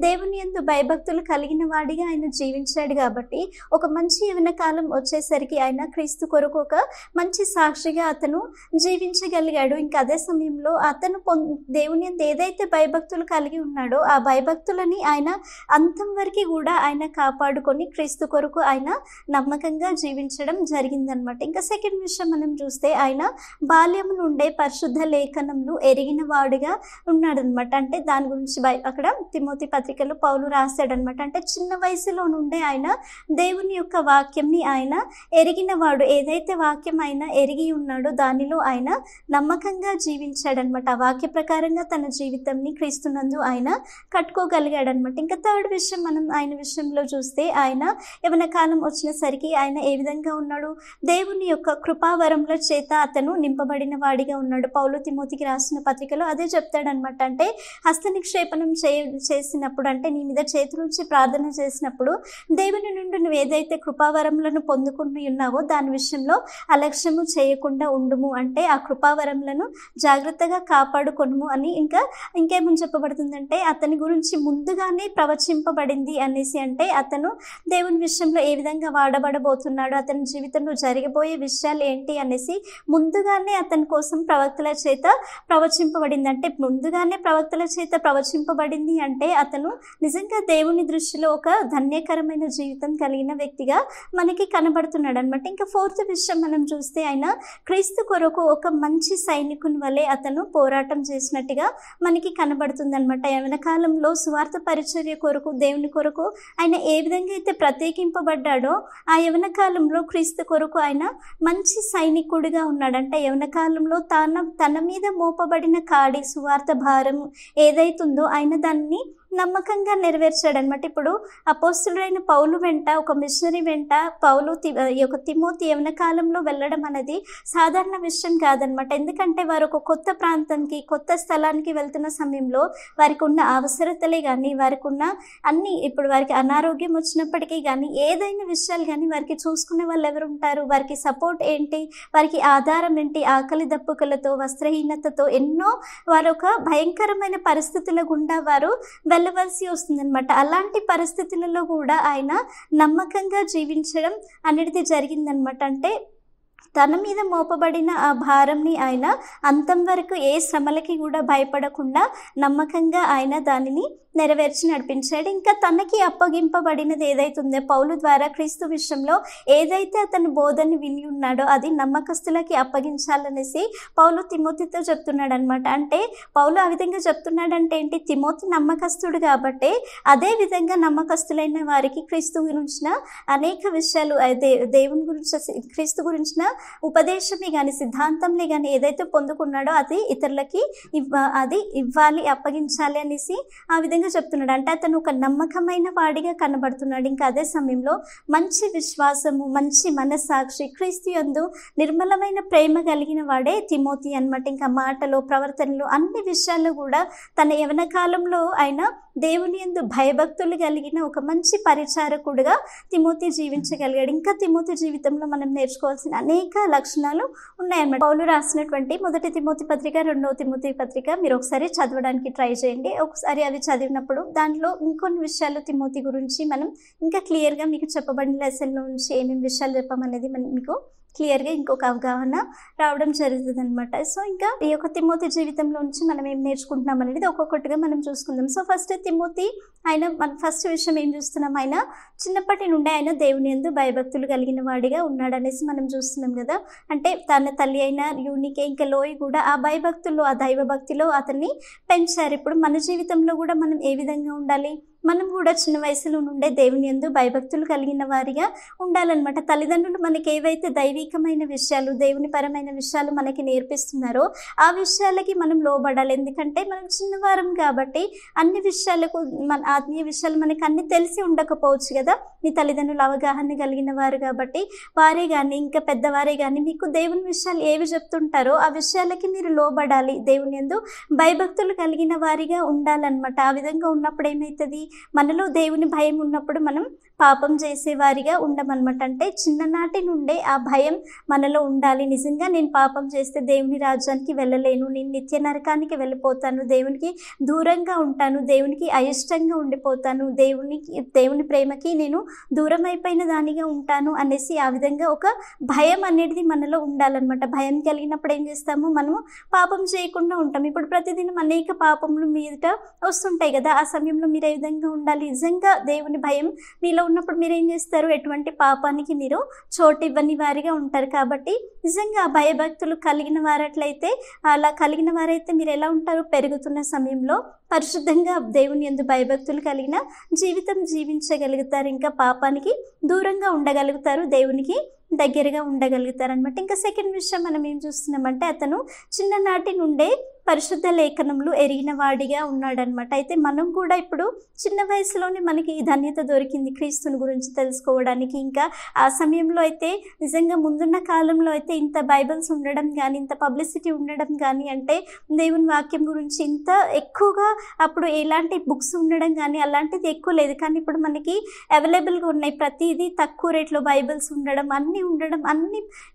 దేవుని యందు భయభక్తులు కలిగిన వాడిగా ఆయన జీవించాడు. కాబట్టి ఒక మంచి యవన కాలం వచ్చేసరికి ఆయన క్రీస్తు కొరకు ఒక మంచి సాక్షిగా అతను జీవించగలిగాడు. ఇంకా అదే సమయంలో అతను దేవుని యందు ఏదైతే భయభక్తులు కలిగి ఉన్నాడో ఆ భయభక్తులని ఆయన అంతం వరకు కూడా ఆయన కాపాడుకొని క్రీస్తు కొరకు ఆయన నమ్మకంగా జీవించడం జరిగిందనమాట. ఇంకా సెకండ్ విషయం మనం చూస్తే ఆయన బాల్యం నుండే పరిశుద్ధ లేఖనంలో ఎరిగిన వాడుగా ఉన్నాడనమాట. అంటే దాని గురించి అక్కడ తిమోతి పత్రికలో పౌలు రాశాడనమాట. అంటే చిన్న వయసులో నుండే ఆయన దేవుని యొక్క వాక్యంని ఆయన ఎరిగిన వాడు. ఏదైతే వాక్యం ఆయన ఎరిగి ఉన్నాడో దానిలో ఆయన నమ్మకంగా జీవించాడనమాట. ఆ వాక్య ప్రకారంగా తన జీవితంని క్రీస్తునందు ఆయన కట్టుకోగలిగాడనమాట. ఇంకా థర్డ్ విషయం మనం ఆయన విషయంలో చూస్తే ఆయన యవన కాలం వచ్చినసరికి ఆయన ఏ విధంగా ఉన్నాడు? దేవుని యొక్క కృపావరముల చేత అతను నింపబడిన వాడిగా ఉన్నాడు. పౌలు తిమోతికి రాసిన పత్రికలో అదే చెప్తాడనమాట. అంటే హస్త నిక్షేపణం చేసినప్పుడు, అంటే నీ మీద చేతి నుంచి ప్రార్థన చేసినప్పుడు దేవుని నుండి నువ్వు ఏదైతే కృపావరములను పొందుకుని ఉన్నావో దాని విషయంలో అలక్ష్యము చేయకుండా ఉండుము, అంటే ఆ కృపావరములను జాగ్రత్తగా కాపాడుకొనుము అని ఇంకేమని చెప్పబడుతుందంటే అతని గురించి ముందుగానే ప్రవచింపబడింది అనేసి. అంటే అతను దేవుని విషయంలో ఏ విధంగా వాడబడబోతున్నాడు, అతని జీవితంలో జరగబోయే విషయాలు ఏంటి అనేసి ముందుగానే అతని కోసం ప్రవక్తల చేత ప్రవచింపబడింది. అంటే ముందుగానే ప్రవక్తల చేత ప్రవచింపబడింది అంటే అతను నిజంగా దేవుని దృష్టిలో ఒక ధన్యకరమైన జీవితం కలిగిన వ్యక్తిగా మనకి కనబడుతున్నాడు అనమాట. ఇంకా ఫోర్త్ విషయం మనం చూస్తే ఆయన క్రీస్తు కొరకు ఒక మంచి సైనికుని వలె అతను పోరాటం చేసినట్టుగా మనకి కనబడుతుంది అనమాట. యవన కాలంలో సువార్త పరిచర్య కొరకు దేవుని కొరకు ఆయన ఏ విధంగా అయితే ప్రత్యేకింపబడ్డాడో ఆ యవన కాలంలో క్రీస్తు కొరకు ఆయన మంచి సైనికుడిగా ఉన్నాడంటే యవన కాలంలో తన మీద మోపబడిన కాడి సువార్త భారం ఏదైతుందో ఆయన దాన్ని నమ్మకంగా నెరవేర్చాడనమాట. ఇప్పుడు అపోస్తులుడైన పౌలు వెంట, ఒక మిషనరీ వెంట ఈ యొక్క తిమోతి యవ్వన కాలంలో వెళ్ళడం అనేది సాధారణ విషయం కాదనమాట. ఎందుకంటే వారు ఒక కొత్త ప్రాంతానికి, కొత్త స్థలానికి వెళ్తున్న సమయంలో వారికి ఉన్న అవసరతలే కానీ, వారికి ఉన్న అన్ని, ఇప్పుడు వారికి అనారోగ్యం వచ్చినప్పటికీ కానీ, ఏదైనా విషయాలు కానీ వారికి చూసుకునే వాళ్ళు ఎవరు ఉంటారు, వారికి సపోర్ట్ ఏంటి, వారికి ఆధారం ఏంటి, ఆకలి దప్పుకలతో, వస్త్రహీనతతో ఎన్నో వారు ఒక భయంకరమైన పరిస్థితుల గుండా వారు వెళ్ళవలసి వస్తుందన్నమాట. అలాంటి పరిస్థితులలో కూడా ఆయన నమ్మకంగా జీవించడం అనేది జరిగిందనమాట. అంటే తన మీద మోపబడిన ఆ భారంని ఆయన అంతం వరకు ఏ శ్రమలకి కూడా భయపడకుండా నమ్మకంగా ఆయన దానిని నెరవేర్చి నడిపించాడు. ఇంకా తనకి అప్పగింపబడినది ఏదైతుందో పౌలు ద్వారా క్రీస్తు విషయంలో ఏదైతే అతను బోధని విని ఉన్నాడో అది నమ్మకస్తులకి అప్పగించాలనేసి పౌలు తిమోతితో చెప్తున్నాడు అనమాట. అంటే పౌలు ఆ విధంగా చెప్తున్నాడంటే ఏంటి, తిమోతి నమ్మకస్తుడు కాబట్టి అదే విధంగా నమ్మకస్తులైన వారికి క్రీస్తు గురించిన అనేక విషయాలు, దేవుని గురించి, క్రీస్తు గురించిన ఉపదేశమే కానీ, సిద్ధాంతంలే కానీ ఏదైతే పొందుకున్నాడో అది ఇతరులకి అది ఇవ్వాలి, అప్పగించాలి అనేసి ఆ విధంగా చెప్తున్నాడు. అంటే అతను ఒక నమ్మకమైన వాడిగా కనబడుతున్నాడు. ఇంకా అదే సమయంలో మంచి విశ్వాసము, మంచి మనస్సాక్షి, క్రీస్తు యందు నిర్మలమైన ప్రేమ కలిగిన వాడే తిమోతి అనమాట. ఇంకా మాటలో, ప్రవర్తనలో, అన్ని విషయాల్లో కూడా తన యవ్వన కాలంలో ఆయన దేవుని యందు భయభక్తులు కలిగిన ఒక మంచి పరిచారకుడుగా తిమోతి జీవించగలిగాడు. ఇంకా తిమోతి జీవితంలో మనం నేర్చుకోవాల్సిన అనేక లక్షణాలు ఉన్నాయన్నమాట. పౌలు రాసినటువంటి 1 తిమోతి పత్రిక, 2 తిమోతి పత్రిక మీరు ఒకసారి చదవడానికి ట్రై చేయండి. ఒకసారి అవి చదివినప్పుడు దాంట్లో ఇంకొన్ని విషయాలు తిమోతి గురించి మనం ఇంకా క్లియర్గా మీకు చెప్పబడిన లెసన్లో నుంచి ఏమేమి విషయాలు చెప్పమనేది మీకు క్లియర్గా ఇంకొక అవగాహన రావడం జరుగుతుంది అనమాట. సో ఇంకా ఈ యొక్క తిమోతి జీవితంలో నుంచి మనం ఏం నేర్చుకుంటున్నాం అనేది ఒక్కొక్కటిగా మనం చూసుకుందాం. సో ఫస్ట్ తిమోతి, మన ఫస్ట్ విషయం ఏం చూస్తున్నాం, ఆయన చిన్నప్పటి నుండి ఆయన దేవుని యందు భయభక్తులు కలిగిన వాడిగా ఉన్నాడు అనేసి మనం చూస్తున్నాం కదా. అంటే తన తల్లి అయిన యూనికే, ఇంకా లోయి కూడా ఆ భయభక్తుల్లో, ఆ దైవ భక్తిలో అతన్ని పెంచారు. ఇప్పుడు మన జీవితంలో కూడా మనం ఏ విధంగా ఉండాలి, మనం కూడా చిన్న వయసులో నుండే దేవుని యందు భయభక్తులు కలిగిన వారిగా ఉండాలన్నమాట. తల్లిదండ్రులు మనకి ఏవైతే దైవికమైన విషయాలు, దేవుని పరమైన విషయాలు మనకి నేర్పిస్తున్నారో ఆ విషయాలకి మనం లోబడాలి. ఎందుకంటే మనం చిన్నవారం కాబట్టి అన్ని విషయాలకు, మన ఆత్మీయ విషయాలు మనకి అన్ని తెలిసి ఉండకపోవచ్చు కదా. మీ తల్లిదండ్రులు అవగాహన కలిగిన వారు కాబట్టి వారే కానీ, ఇంకా పెద్దవారే కానీ మీకు దేవుని విషయాలు ఏవి చెప్తుంటారో ఆ విషయాలకి మీరు లోబడాలి. దేవుని యందు భయభక్తులు కలిగిన వారిగా ఉండాలన్నమాట. ఆ విధంగా ఉన్నప్పుడు ఏమవుతుంది, మనలో దేవుని భయం ఉన్నప్పుడు మనం పాపం చేసేవారిగా ఉండమన్నమాట. అంటే చిన్ననాటి నుండే ఆ భయం మనలో ఉండాలి. నిజంగా నేను పాపం చేస్తే దేవుని రాజ్యానికి వెళ్ళలేను, నేను నిత్య నరకానికి వెళ్ళిపోతాను, దేవునికి దూరంగా ఉంటాను, దేవునికి అయిష్టంగా ఉండిపోతాను, దేవుని ప్రేమకి నేను దూరం అయిపోయిన దానిగా ఉంటాను అనేసి ఆ విధంగా ఒక భయం అనేది మనలో ఉండాలన్నమాట. భయం కలిగినప్పుడు ఏం చేస్తాము, మనము పాపం చేయకుండా ఉంటాం. ఇప్పుడు ప్రతిదినం అనేక పాపములు మీదట వస్తుంటాయి కదా. ఆ సమయంలో మీరు ఏ విధంగా ఉండాలి, నిజంగా దేవుని భయం మీలో ఉన్నప్పుడు మీరు ఏం చేస్తారు, ఎటువంటి పాపానికి మీరు చోటు ఇవ్వని వారిగా ఉంటారు. కాబట్టి నిజంగా భయభక్తులు కలిగిన వారట్లయితే, అలా కలిగిన వారైతే మీరు ఎలా ఉంటారు, పెరుగుతున్న సమయంలో పరిశుద్ధంగా దేవుని యందు భయభక్తులు కలిగిన జీవితం జీవించగలుగుతారు. ఇంకా పాపానికి దూరంగా ఉండగలుగుతారు, దేవునికి దగ్గరగా ఉండగలుగుతారు అనమాట. ఇంకా సెకండ్ విషయం మనం ఏం చూస్తున్నామంటే, అతను చిన్ననాటి నుండే పరిశుద్ధ లేఖనములు ఎరిగిన వాడిగా ఉన్నాడనమాట. అయితే మనం కూడా ఇప్పుడు చిన్న వయసులోనే మనకి ఈ ధన్యత దొరికింది క్రీస్తుని గురించి తెలుసుకోవడానికి. ఇంకా ఆ సమయంలో అయితే నిజంగా ముందున్న కాలంలో అయితే ఇంత బైబిల్స్ ఉండడం కానీ, ఇంత పబ్లిసిటీ ఉండడం కానీ, అంటే దేవుని వాక్యం గురించి ఇంత ఎక్కువగా అప్పుడు ఎలాంటి బుక్స్ ఉండడం కానీ అలాంటిది ఎక్కువ లేదు. కానీ ఇప్పుడు మనకి అవైలబుల్గా ఉన్నాయి, ప్రతిదీ తక్కువ రేట్లో బైబిల్స్ ఉండడం, అన్నీ ఉండడం,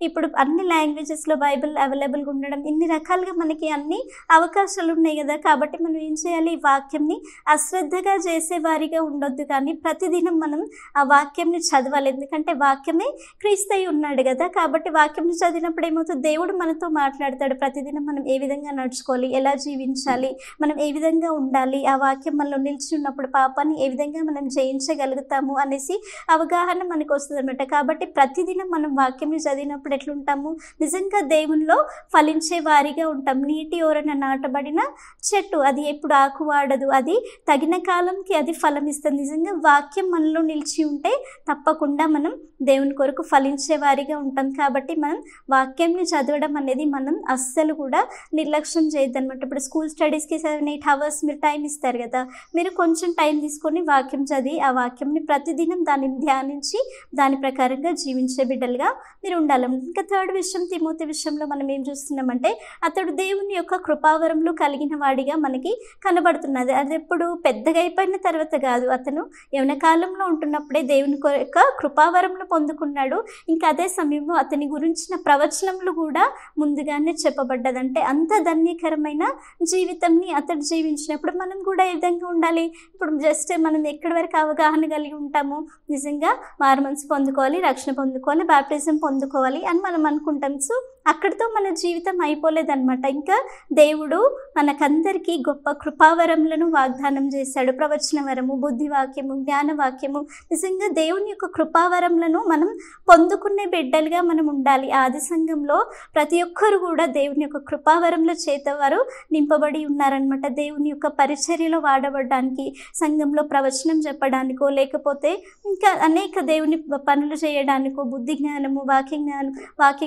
ఇప్పుడు అన్ని లాంగ్వేజెస్లో బైబిల్ అవైలబుల్గా ఉండడం, ఇన్ని రకాలుగా మనకి అన్ని అవకాశాలు ఉన్నాయి కదా. కాబట్టి మనం ఏం చేయాలి, ఈ వాక్యంని అశ్రద్ధగా చేసేవారిగా ఉండొద్దు, కానీ ప్రతిదినం మనం ఆ వాక్యంని చదవాలి. ఎందుకంటే వాక్యమే క్రీస్తు ఉన్నాడు కదా. కాబట్టి వాక్యంని చదివినప్పుడు ఏమవుతుంది, దేవుడు మనతో మాట్లాడతాడు. ప్రతిదినం మనం ఏ విధంగా నడుచుకోవాలి, ఎలా జీవించాలి, మనం ఏ విధంగా ఉండాలి, ఆ వాక్యం మనలో నిలిచి ఉన్నప్పుడు పాపాన్ని ఏ విధంగా మనం జయించగలుగుతాము అనేసి అవగాహన మనకు వస్తుంది అనమాట. కాబట్టి ప్రతిదినం మనం వాక్యంని చదివినప్పుడు ఎట్లుంటాము, నిజంగా దేవునిలో ఫలించే వారిగా ఉంటాం. నీటి ఓరన నాటబడిన చెట్టు. అది ఎప్పుడు ఆకు వాడదు, అది తగిన కాలంకి అది ఫలం ఇస్తుంది. నిజంగా వాక్యం మనలో నిలిచి ఉంటే తప్పకుండా మనం దేవుని కొరకు ఫలించే వారిగా ఉంటాం. కాబట్టి మనం వాక్యంని చదవడం అనేది మనం అస్సలు కూడా నిర్లక్ష్యం చేయొద్దన్నమాట. ఇప్పుడు స్కూల్ స్టడీస్కి 7-8 అవర్స్ మీరు టైం ఇస్తారు కదా, మీరు కొంచెం టైం తీసుకొని వాక్యం చదివి ఆ వాక్యంని ప్రతిదినం దానిని ధ్యానించి దాని ప్రకారంగా జీవించే బిడ్డలుగా మీరు ఉండాలి. ఇంకా థర్డ్ విషయం, తిమోతి విషయంలో మనం ఏం చూస్తున్నామంటే అతడు దేవుని యొక్క కృపావరములు కలిగిన వాడిగా మనకి కనబడుతున్నది. అది ఎప్పుడు పెద్దగా అయిపోయిన తర్వాత కాదు, అతను యవ్వన కాలంలో ఉంటున్నప్పుడే దేవుని యొక్క కృపావరములు పొందుకున్నాడు. ఇంకా అదే సమయంలో అతని గురించిన ప్రవచనములు కూడా ముందుగానే చెప్పబడ్డదంటే అంత ధన్యకరమైన జీవితంని అతడు జీవించినప్పుడు మనం కూడా ఏ విధంగా ఉండాలి. ఇప్పుడు జస్ట్ మనం ఎక్కడి వరకు అవగాహన కలిగి ఉంటాము, నిజంగా మారుమనసు పొందుకోవాలి, రక్షణ పొందుకోవాలి, బాప్టిజం పొందుకోవాలి అని మనం అనుకుంటాం. సో అక్కడితో మన జీవితం అయిపోలేదన్నమాట. ఇంకా దేవుడు మనకందరికీ గొప్ప కృపావరములను వాగ్దానం చేశాడు. ప్రవచన వరము, బుద్ధి వాక్యము, జ్ఞాన వాక్యము. నిజంగా దేవుని యొక్క కృపావరములను మనం పొందుకునే బిడ్డలుగా మనం ఉండాలి. ఆది సంఘంలో ప్రతి ఒక్కరు కూడా దేవుని యొక్క కృపావరముల చేత వారు నింపబడి ఉన్నారనమాట. దేవుని యొక్క పరిచర్యలో వాడబడడానికి, సంఘంలో ప్రవచనం చెప్పడానికో లేకపోతే ఇంకా అనేక దేవుని పనులు చేయడానికో, బుద్ధి జ్ఞానము, వాక్య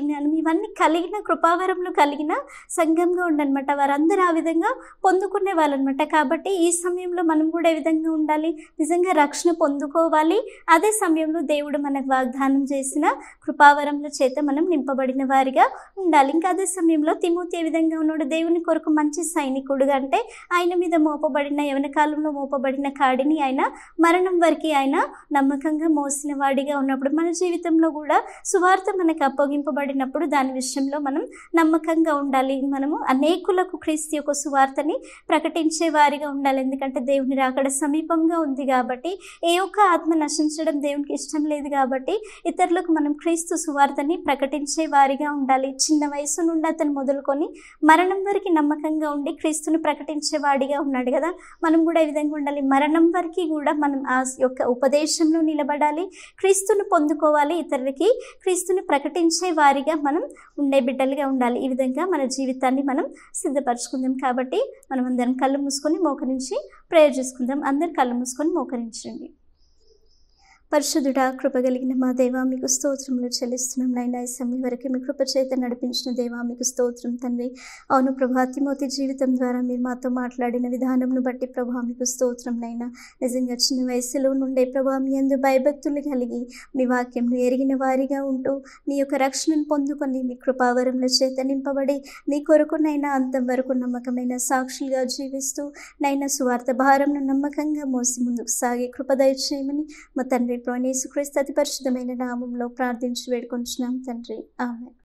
జ్ఞానం ఇవన్నీ కలిగిన కృపావరములు కలిగిన సంఘంగా ఉండనమాట. వారందరూ ఆ విధంగా పొందుకునే వాళ్ళనమాట. కాబట్టి ఈ సమయంలో మనం కూడా ఏ విధంగా ఉండాలి, నిజంగా రక్షణ పొందుకోవాలి. అదే సమయంలో దేవుడు మనకు వాగ్దానం చేసిన కృపావరముల చేత మనం నింపబడిన వారిగా ఉండాలి. ఇంకా అదే సమయంలో తిమోతి ఏ విధంగా ఉన్నాడు, దేవుని కొరకు మంచి సైనికుడుగా, అంటే ఆయన మీద మోపబడిన యవ్వన కాలంలో మోపబడిన కాడిని ఆయన మరణం వరకు ఆయన నమ్మకంగా మోసిన వాడిగా ఉన్నప్పుడు మన జీవితంలో కూడా సువార్త మనకు అప్పగింపబడినప్పుడు దాని విషయంలో మనం నమ్మకంగా ఉండాలి. మనము అనేకులకు క్రీస్తు యొక్క సువార్తని ప్రకటించే వారిగా ఉండాలి. ఎందుకంటే దేవుని రాకడ సమీపంగా ఉంది కాబట్టి, ఏ ఒక్క ఆత్మ నశించడం దేవునికి ఇష్టం లేదు కాబట్టి ఇతరులకు మనం క్రీస్తు సువార్తని ప్రకటించే వారిగా ఉండాలి. చిన్న వయసు నుండి అతను మొదలుకొని మరణం వరకు నమ్మకంగా ఉండి క్రీస్తుని ప్రకటించే వాడిగా ఉన్నాడు కదా, మనం కూడా ఈ విధంగా ఉండాలి. మరణం వరకు కూడా మనం ఆ యొక్క ఉపదేశంలో నిలబడాలి, క్రీస్తుని పొందుకోవాలి, ఇతరులకి క్రీస్తుని ప్రకటించే వారిగా మనం ఉండే బిడ్డలుగా ఉండాలి. ఈ విధంగా మన జీవితాన్ని మనం సిద్ధపరచుకుందాం. కాబట్టి మనం అందరం కళ్ళు మూసుకొని మోకరించి ప్రేయర్ చేసుకుందాం. అందరు కళ్ళు మూసుకొని మోకరించండి. పరిశుద్ధుడా, కృపగలిగిన మా దేవా, మీకు స్తోత్రములు చెల్లిస్తున్నాం నాయనా. ఈ సమయం వరకు మీ కృప చేత నడిపించిన దేవా మీకు స్తోత్రం తండ్రి. అవును ప్రభా, తిమోతి జీవితం ద్వారా మీరు మాతో మాట్లాడిన విధానంను బట్టి ప్రభా మీకు స్తోత్రం నైనా. నిజంగా చిన్న వయసులో నుండే ప్రభా మీ యందు భయభక్తులు కలిగి మీ వాక్యంను ఎరిగిన వారిగా ఉంటూ నీ యొక్క రక్షణను పొందుకొని మీ కృపావరముల చేత నింపబడి నీ కొరకునైనా అంతం వరకు నమ్మకమైన సాక్షులుగా జీవిస్తూ నైనా సువార్త భారంను నమ్మకంగా మోసి ముందుకు సాగే కృప దయచేయమని మా తండ్రి యేసుక్రీస్తు అతి పరిశుద్ధమైన నామములో ప్రార్థించి వేడుకొంచున్నాం తండ్రి. ఆమేన్.